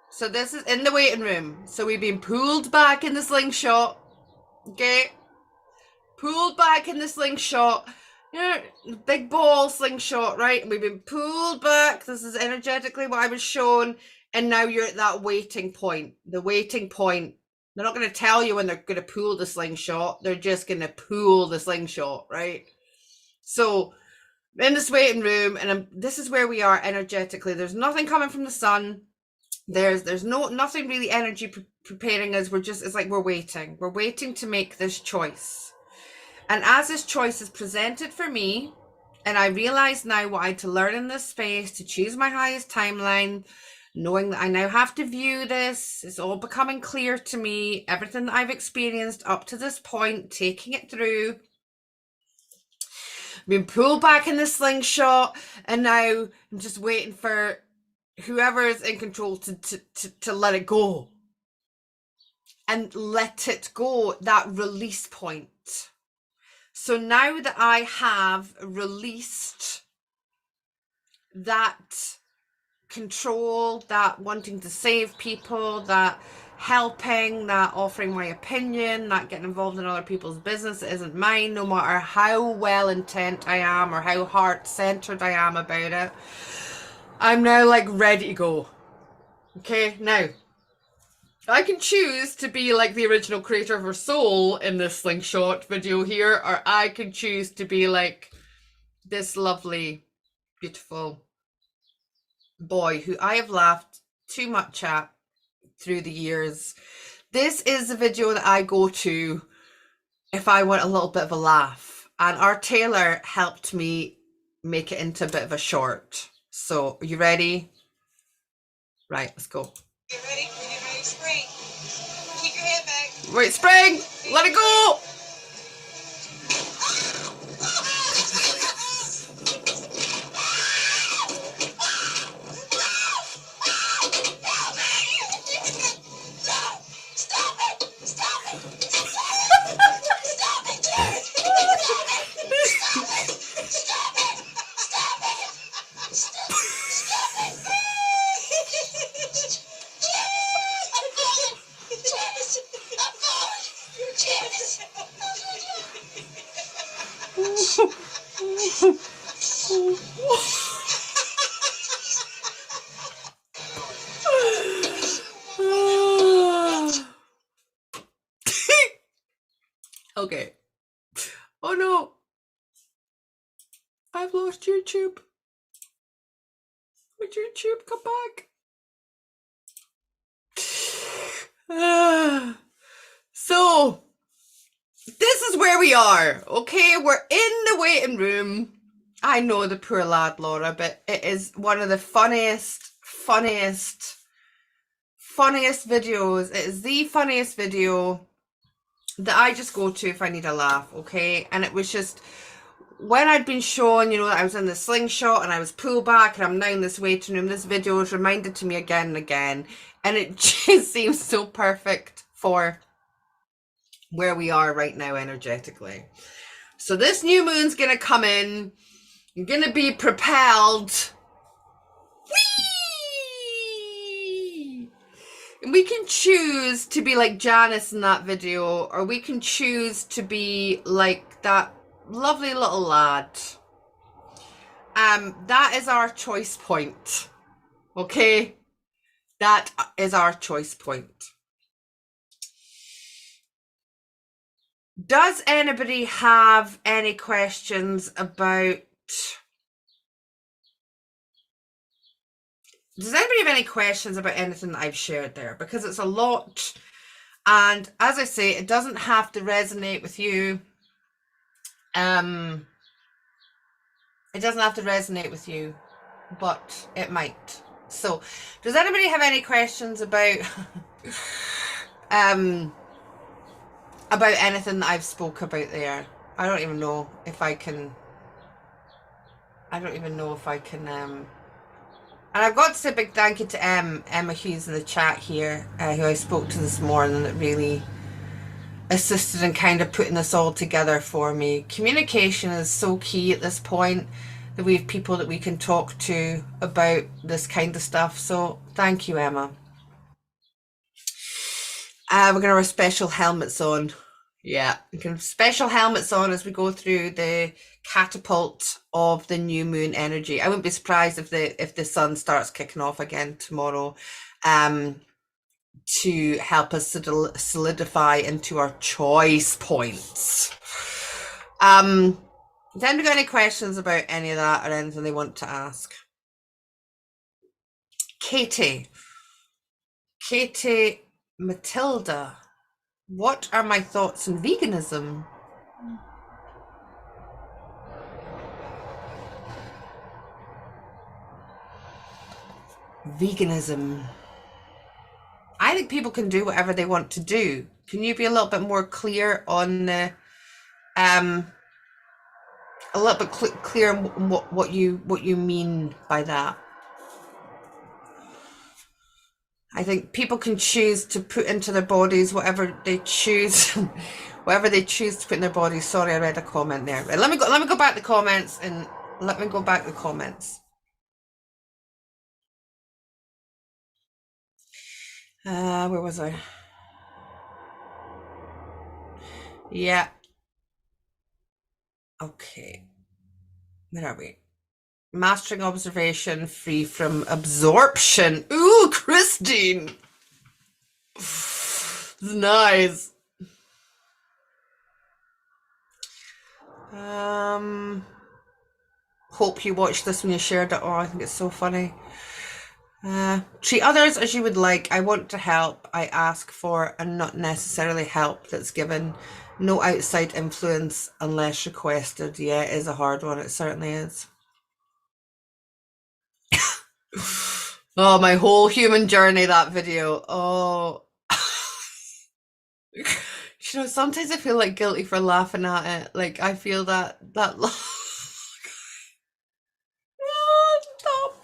So this is in the waiting room. So we've been pulled back in the slingshot. Okay. Pulled back in the slingshot. You know, big ball slingshot, right? We've been pulled back. This is energetically what I was shown. And now you're at that waiting point. The waiting point. They're not going to tell you when they're going to pull the slingshot. They're just going to pull the slingshot, right? So in this waiting room, and this is where we are energetically. There's nothing coming from the sun. There's nothing really energy preparing us. It's like we're waiting to make this choice. And as this choice is presented for me, and I realize now what I had to learn in this space to choose my highest timeline, knowing that I now have to view this, it's all becoming clear to me, everything that I've experienced up to this point, taking it through, been pulled back in the slingshot, and now I'm just waiting for whoever is in control to let it go. And let it go, that release point. So now that I have released that control, that wanting to save people, that helping, that offering my opinion, that getting involved in other people's business that isn't mine, no matter how well intent I am or how heart-centered I am about it, I'm now like ready to go. Okay, now I can choose to be like the original creator of her soul in this slingshot video here, or I can choose to be like this lovely, beautiful boy who I have laughed too much at through the years. This is the video that I go to if I want a little bit of a laugh, and our tailor helped me make it into a bit of a short. So, are you ready? Right, let's go. Get ready. When you're ready, spring. Keep your head back. Wait, spring! Let it go! Okay. Oh no. I've lost YouTube. Would YouTube come back? So, this is where we are. Okay, we're in the waiting room. I know the poor lad, Laura, but it is one of the funniest videos. It is the funniest video that I just go to if I need a laugh, okay? And it was just when I'd been shown, you know, that I was in the slingshot and I was pulled back and I'm now in this waiting room, this video was reminded to me again and again, and it just seems so perfect for where we are right now energetically. So this new moon's gonna come in, you're gonna be propelled. Whee! And we can choose to be like Janice in that video, or we can choose to be like that lovely little lad. That is our choice point. Okay? That is our choice point. Does anybody have any questions about... Does anybody have any questions about anything that I've shared there? Because it's a lot. And as I say, it doesn't have to resonate with you. It doesn't have to resonate with you, but it might. So, does anybody have any questions about about anything that I've spoke about there? I don't even know if I can. I don't even know if I can. And I've got to say a big thank you to Emma Hughes in the chat here, who I spoke to this morning, that really assisted in kind of putting this all together for me. Communication is so key at this point, that we have people that we can talk to about this kind of stuff. So thank you, Emma. We're going to have special helmets on. Yeah, we can have special helmets on as we go through the catapult of the new moon energy. I wouldn't be surprised if the sun starts kicking off again tomorrow, to help us solidify into our choice points. Has anybody got any questions about any of that or anything they want to ask? Katie Matilda, what are my thoughts on veganism? Veganism. I think people can do whatever they want to do. Can you be a little bit more clear on the, a little bit clear on what you mean by that? I think people can choose to put into their bodies whatever they choose, whatever they choose to put in their bodies. Sorry, I read a comment there. Let me go back to the comments and let me go back to the comments. Where was I? Yeah. Okay. Where are we? Mastering observation, free from absorption. Ooh, Christine. Nice. Hope you watched this when you shared it. Oh, I think it's so funny. Treat others as you would like. I want to help. I ask for and not necessarily help that's given. No outside influence unless requested. Yeah, it is a hard one. It certainly is. Oh, my whole human journey, that video. Oh. You know, sometimes I feel like guilty for laughing at it. Like, I feel that oh, stop.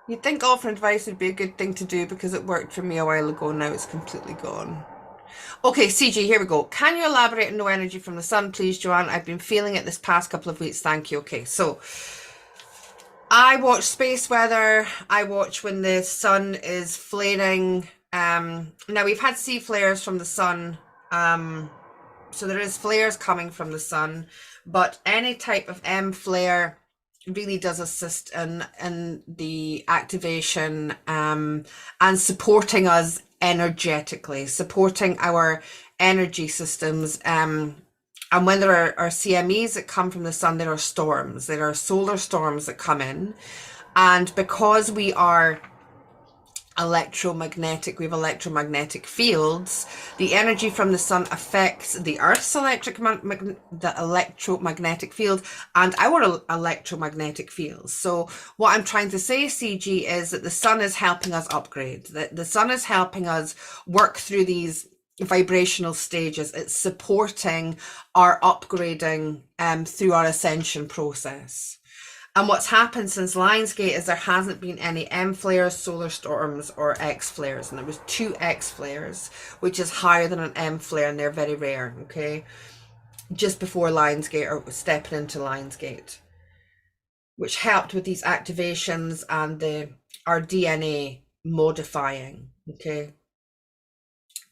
You'd think offering advice would be a good thing to do because it worked for me a while ago. Now it's completely gone. Okay, CG, here we go. Can you elaborate on no energy from the sun, please, Joanne? I've been feeling it this past couple of weeks. Thank you. Okay, so I watch space weather. I watch when the sun is flaring. Now we've had C flares from the sun. So there is flares coming from the sun, but any type of M flare really does assist in the activation, and supporting us energetically, supporting our energy systems. And when there are CMEs that come from the sun, there are storms, there are solar storms that come in. And because we are electromagnetic, we have electromagnetic fields, the energy from the sun affects the Earth's electromagnetic field and our electromagnetic fields. So what I'm trying to say, CG, is that the sun is helping us upgrade, that the sun is helping us work through these vibrational stages. It's supporting our upgrading through our ascension process. And what's happened since Lionsgate is there hasn't been any M flares, solar storms, or X flares. And there was 2 X flares, which is higher than an M flare, and they're very rare, okay? Just before Lionsgate, or stepping into Lionsgate, which helped with these activations and our DNA modifying, okay?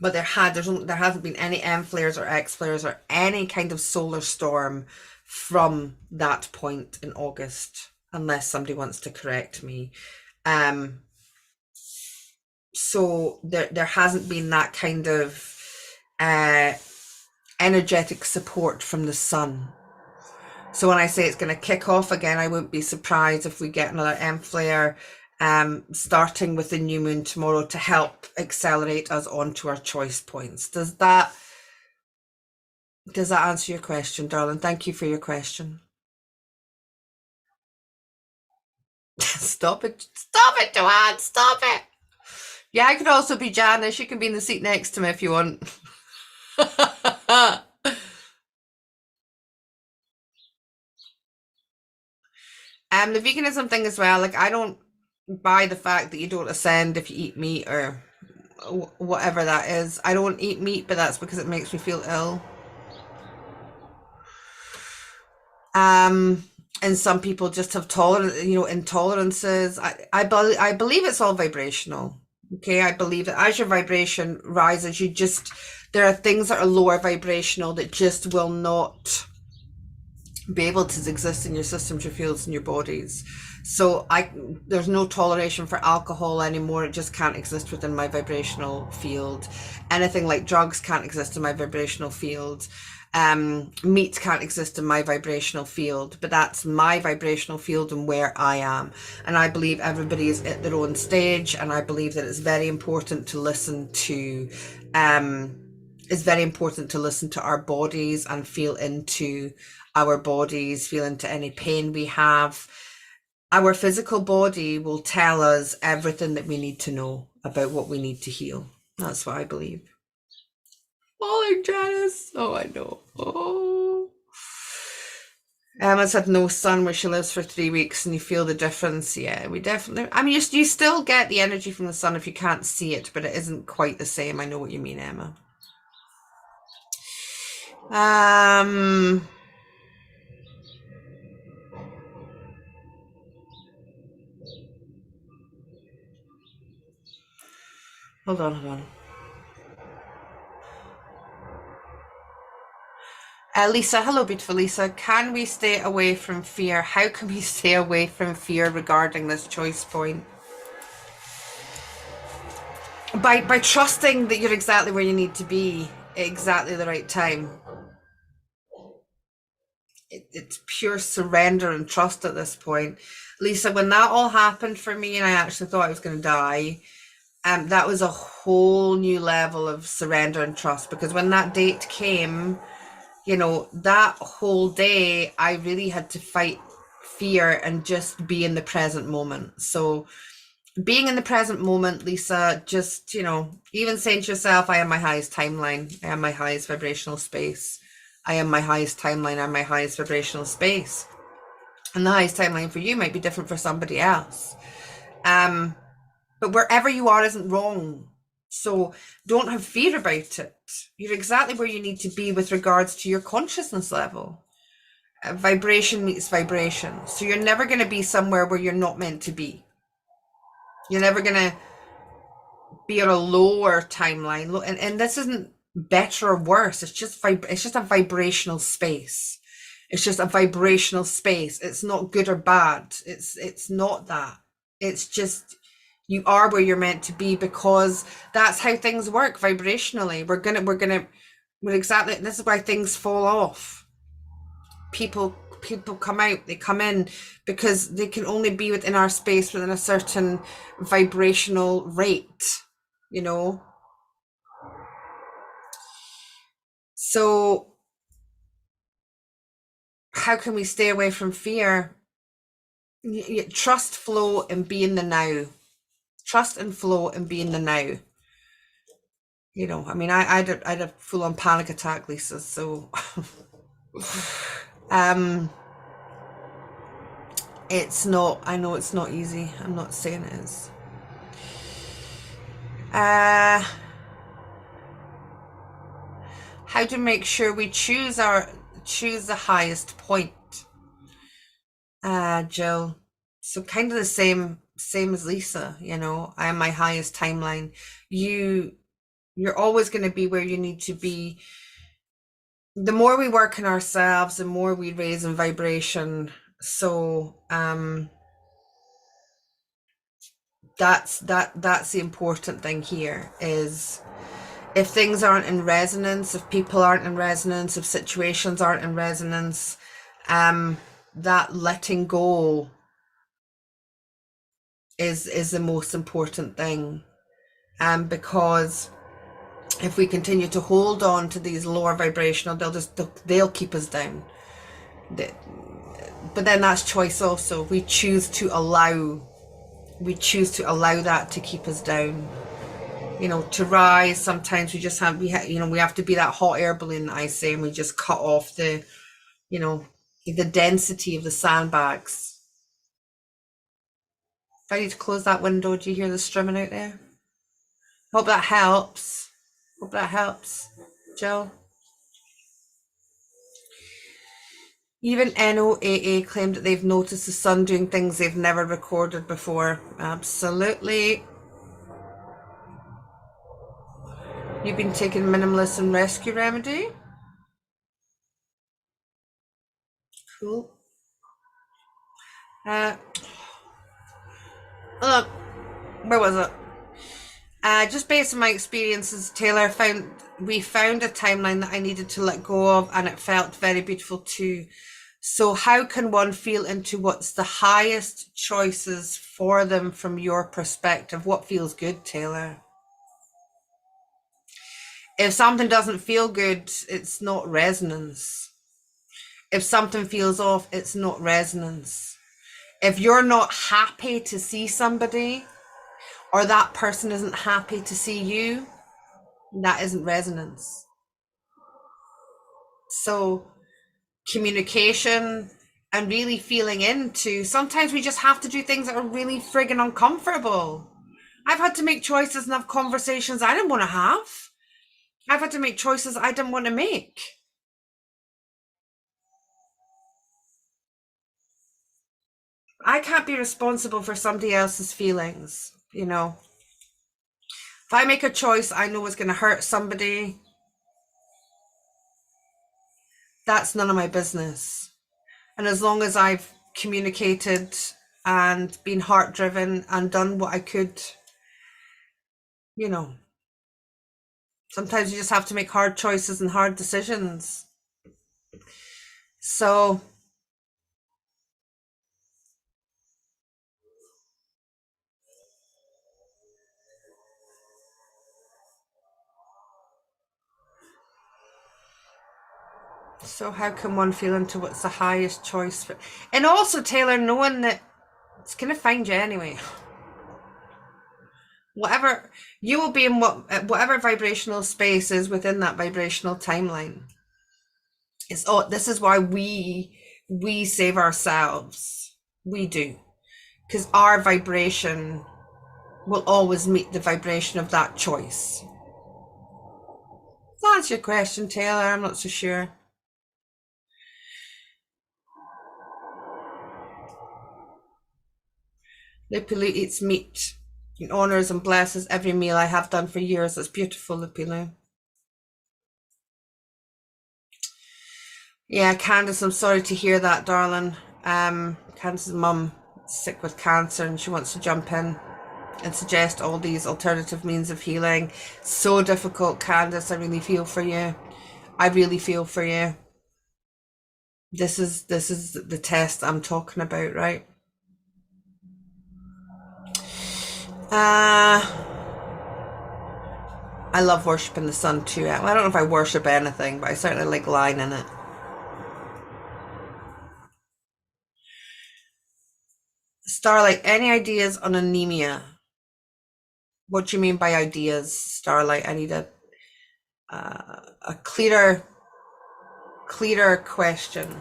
But there hasn't been any M flares or X flares or any kind of solar storm from that point in August, unless somebody wants to correct me. So there hasn't been that kind of energetic support from the sun. So when I say it's going to kick off again, I wouldn't be surprised if we get another M flare starting with the new moon tomorrow to help accelerate us onto our choice points. Does that answer your question, darling? Thank you for your question. Stop it, Joanne, stop it. Yeah, I could also be Janice. You can be in the seat next to me if you want. The veganism thing as well, like I don't buy the fact that you don't ascend if you eat meat or whatever that is. I don't eat meat, but that's because it makes me feel ill. And some people just have intolerances. I believe it's all vibrational. Okay, I believe that as your vibration rises, there are things that are lower vibrational that just will not be able to exist in your systems, your fields, and your bodies. So there's no toleration for alcohol anymore. It just can't exist within my vibrational field. Anything like drugs can't exist in my vibrational field. Meat can't exist in my vibrational field, but that's my vibrational field and where I am. And I believe everybody is at their own stage, and I believe that it's very important to listen to our bodies and feel into our bodies, feel into any pain we have. Our physical body will tell us everything that we need to know about what we need to heal. That's what I believe. Oh, Janice. Oh, I know. Oh. Emma's had no sun where she lives for 3 weeks, and you feel the difference. Yeah, we definitely. I mean, you still get the energy from the sun if you can't see it, but it isn't quite the same. I know what you mean, Emma. Hold on. Lisa, hello, beautiful Lisa. Can we stay away from fear? How can we stay away from fear regarding this choice point? By trusting that you're exactly where you need to be at exactly the right time. It's pure surrender and trust at this point. Lisa, when that all happened for me and I actually thought I was going to die, that was a whole new level of surrender and trust, because when that date came, that whole day I really had to fight fear and just be in the present moment. So being in the present moment, Lisa, just, even saying to yourself, I am my highest timeline. I am my highest vibrational space. I am my highest timeline. I'm my highest vibrational space. And the highest timeline for you might be different for somebody else. But wherever you are isn't wrong. So don't have fear about it. You're exactly where you need to be with regards to your consciousness level. Vibration meets vibration. So you're never going to be somewhere where you're not meant to be. You're never going to be on a lower timeline. And this isn't better or worse. It's just a vibrational space. It's just a vibrational space. It's not good or bad. It's not that. It's just you are where you're meant to be, because that's how things work vibrationally. This is why things fall off. People come out, they come in, because they can only be within our space within a certain vibrational rate, So how can we stay away from fear? Trust, flow, and be in the now. Trust and flow and be in the now. I mean, I had a full-on panic attack, Lisa, so it's not, I know it's not easy. I'm not saying it is. How to make sure we choose the highest point, Jill. So kind of the same as Lisa, I am my highest timeline. You're always going to be where you need to be. The more we work on ourselves, the more we raise in vibration. So that's the important thing here, is if things aren't in resonance, if people aren't in resonance, if situations aren't in resonance, that letting go is the most important thing. Because if we continue to hold on to these lower vibrational, they'll keep us down. But then that's choice also. We choose to allow that to keep us down. you know, to rise. Sometimes we just have, we have to be that hot air balloon, I say, and we just cut off the, you know, the density of the sandbags. I need to close that window. Do you hear the strumming out there? Hope that helps. Hope that helps, Jill. Even NOAA claimed that they've noticed the sun doing things they've never recorded before. Absolutely. You've been taking minimalist and rescue remedy? Cool. Look, where was it? Just based on my experiences, Taylor, we found a timeline that I needed to let go of, and it felt very beautiful too. So how can one feel into what's the highest choices for them from your perspective? What feels good, Taylor? If something doesn't feel good, it's not resonance. If something feels off, it's not resonance. If you're not happy to see somebody, or that person isn't happy to see you, that isn't resonance. So communication and really feeling into, sometimes we just have to do things that are really friggin' uncomfortable. I've had to make choices and have conversations I didn't want to have. I've had to make choices I didn't want to make. I can't be responsible for somebody else's feelings, you know. If I make a choice I know is going to hurt somebody, that's none of my business. And as long as I've communicated and been heart driven and done what I could, you know, sometimes you just have to make hard choices and hard decisions. So how can one feel into what's the highest choice for, and also, Taylor, knowing that it's going to find you anyway. Whatever you will be in, whatever vibrational space is within that vibrational timeline. This is why we save ourselves. We do, because our vibration will always meet the vibration of that choice. Does that answer your question, Taylor? I'm not so sure. Lupulu eats meat and honours and blesses every meal I have done for years. That's beautiful, Lupulu. Yeah, Candace, I'm sorry to hear that, darling. Candace's mum is sick with cancer and she wants to jump in and suggest all these alternative means of healing. So difficult, Candace. I really feel for you. I really feel for you. This is the test I'm talking about, right? I love worshipping the sun too. I don't know if I worship anything, but I certainly like lying in it. Starlight, any ideas on anemia? What do you mean by ideas, Starlight? I need a clearer question,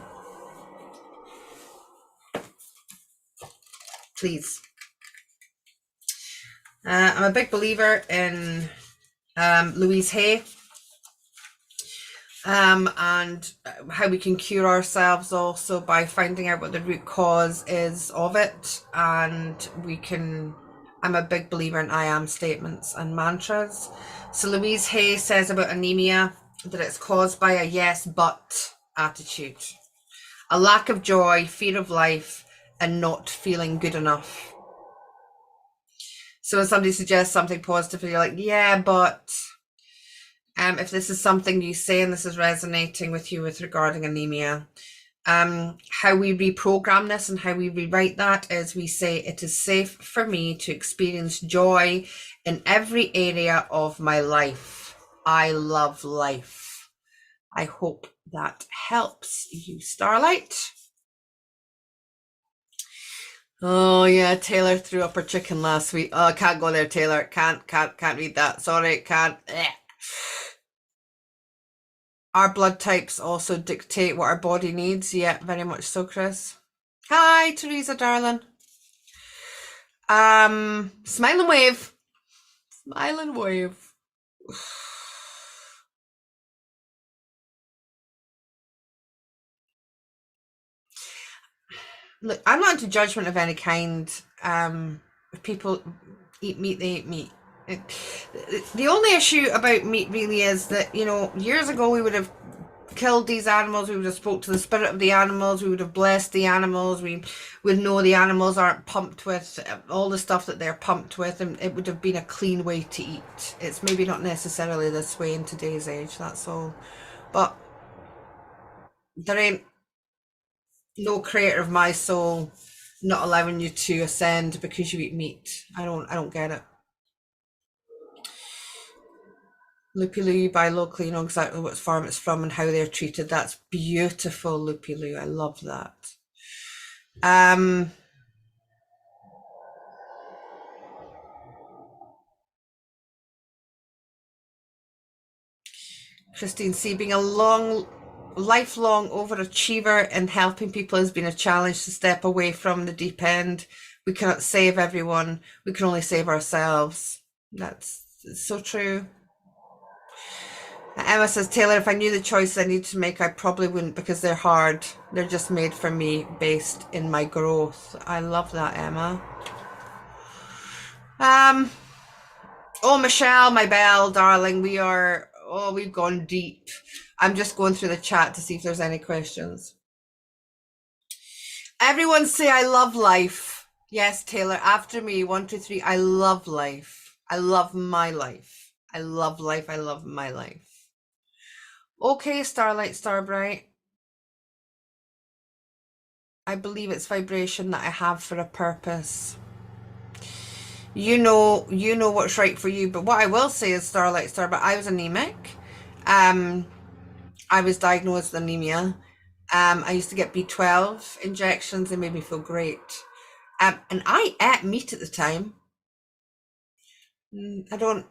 please. I'm a big believer in Louise Hay, and how we can cure ourselves also by finding out what the root cause is of it. And I'm a big believer in I am statements and mantras. So Louise Hay says about anemia that it's caused by a yes but attitude, a lack of joy, fear of life, and not feeling good enough. So when somebody suggests something positive, you're like, yeah, but if this is something you say and this is resonating with you with regarding anemia, how we reprogram this and how we rewrite that is we say it is safe for me to experience joy in every area of my life. I love life. I hope that helps you, Starlight. Oh yeah, Taylor threw up her chicken last week. Oh, I can't go there, Taylor. Can't read that. Sorry, can't. Our blood types also dictate what our body needs. Yeah, very much so, Chris. Hi, Teresa, darling. Smile and wave. Smile and wave. Look, I'm not into judgment of any kind. If people eat meat, they eat meat. The only issue about meat really is that, you know, years ago we would have killed these animals, we would have spoke to the spirit of the animals, we would have blessed the animals, we would know the animals aren't pumped with all the stuff that they're pumped with, and it would have been a clean way to eat. It's maybe not necessarily this way in today's age, that's all. But there ain't no creator of my soul not allowing you to ascend because you eat meat. I don't get it. Loopy Loo, you buy locally, you know exactly what farm it's from and how they're treated. That's beautiful, Loopy Loo. I love that. Christine C, being a lifelong overachiever and helping people has been a challenge to step away from the deep end. We cannot save everyone. We can only save ourselves. That's so true. Emma says, Taylor, if I knew the choices I need to make, I probably wouldn't because they're hard. They're just made for me based in my growth. I love that, Emma. Oh, Michelle, my belle, darling, we've gone deep. I'm just going through the chat to see if there's any questions. Everyone say, I love life. Yes, Taylor, after me, 1, 2, 3. I love life. I love my life. I love life. I love my life. Okay, Starlight Starbright. I believe it's vibration that I have for a purpose. You know what's right for you. But what I will say is, Starlight Starbright, I was anemic. I was diagnosed with anemia. I used to get B12 injections. They made me feel great. And I ate meat at the time. I don't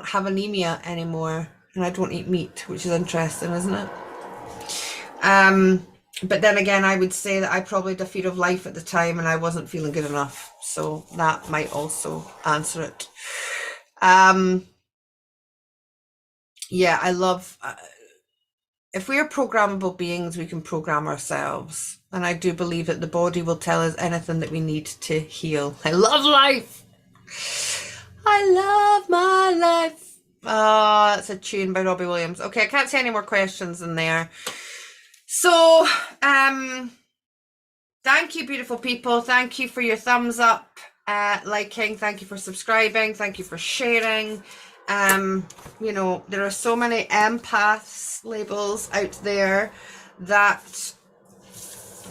have anemia anymore, and I don't eat meat, which is interesting, isn't it? But then again, I would say that I probably had a fear of life at the time, and I wasn't feeling good enough, so that might also answer it. Yeah, I love. If we are programmable beings, we can program ourselves, and I do believe that the body will tell us anything that we need to heal. I love life. I love my life. Oh, that's a tune by Robbie Williams. Okay, I can't see any more questions in there. So, thank you, beautiful people. Thank you for your thumbs up, liking. Thank you for subscribing. Thank you for sharing. You know, there are so many empaths labels out there that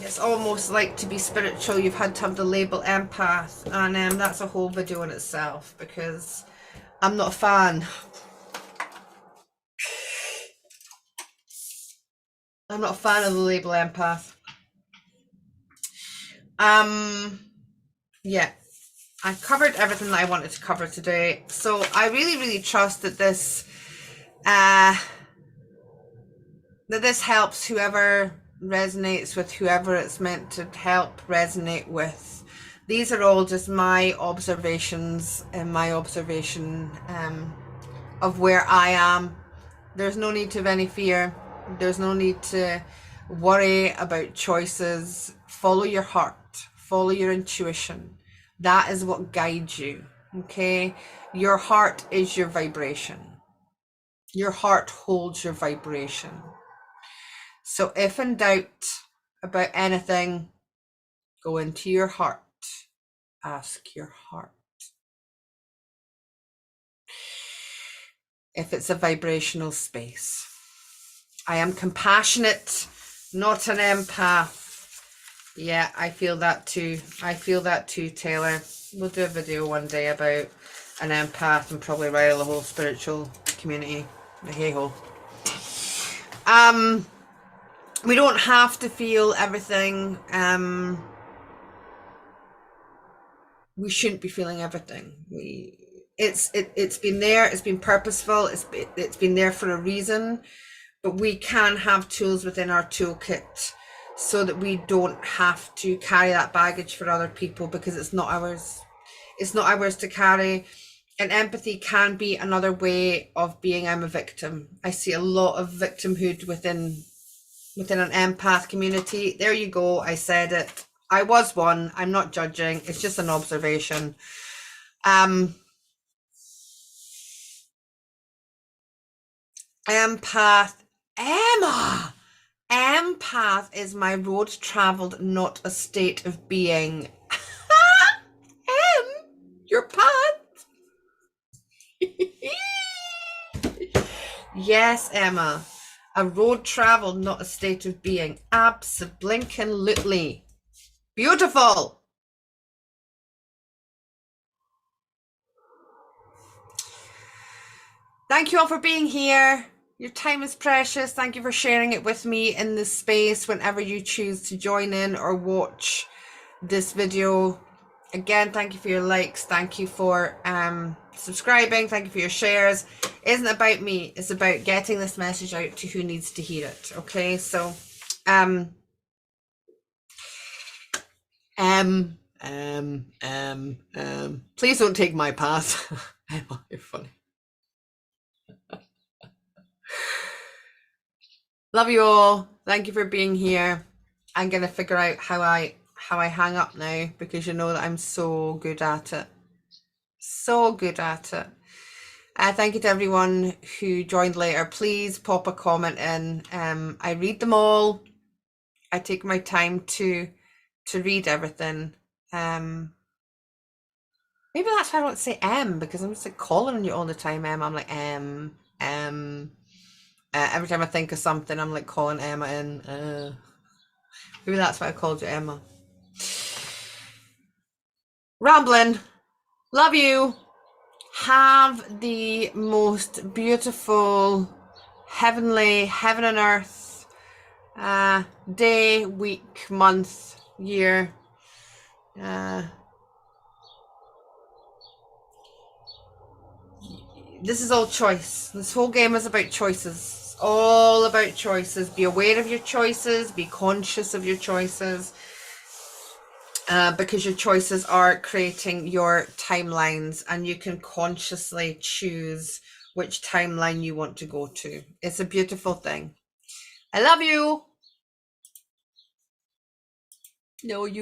it's almost like to be spiritual, you've had to have the label empath, and that's a whole video in itself because I'm not a fan. I'm not a fan of the label empath. Yeah, I covered everything that I wanted to cover today. So I really trust that this helps whoever resonates with whoever it's meant to help resonate with. These are all just my observations and my observation of where I am. There's no need to have any fear. There's no need to worry about choices. Follow your heart. Follow your intuition. That is what guides you. Okay? Your heart is your vibration. Your heart holds your vibration. So if in doubt about anything, go into your heart. Ask your heart. If it's a vibrational space. I am compassionate, not an empath. Yeah, I feel that too. I feel that too, Taylor. We'll do a video one day about an empath and probably rile the whole spiritual community. Hey ho. We don't have to feel everything. we shouldn't be feeling everything. It's been there, it's been purposeful, it's been there for a reason, but we can have tools within our toolkit so that we don't have to carry that baggage for other people, because it's not ours. It's not ours to carry. And empathy can be another way of being, I'm a victim. I see a lot of victimhood within an empath community. There you go, I said it. I was one. I'm not judging. It's just an observation. Empath. Emma! Empath is my road traveled, not a state of being. Your path. Yes, Emma. A road traveled, not a state of being. Abso-blinkin-lutely. Beautiful. Thank you all for being here. Your time is precious. Thank you for sharing it with me in this space whenever you choose to join in or watch this video. Again, thank you for your likes. Thank you for subscribing. Thank you for your shares. It isn't about me. It's about getting this message out to who needs to hear it. Okay, so please don't take my path. You're funny. Love you all. Thank you for being here. I'm gonna figure out how I hang up now, because you know that I'm so good at it. So good at it. Thank you to everyone who joined later. Please pop a comment in. I read them all. I take my time to read everything. Maybe that's why I don't say because I'm just like calling on you all the time, I'm like every time I think of something, I'm like calling Emma in. Maybe that's why I called you Emma. Rambling. Love you. Have the most beautiful, heavenly, heaven and earth day, week, month, year. This is all choice. This whole game is about choices. It's all about choices. Be aware of your choices. Be conscious of your choices. Because your choices are creating your timelines, and you can consciously choose which timeline you want to go to. It's a beautiful thing. I love you. No, you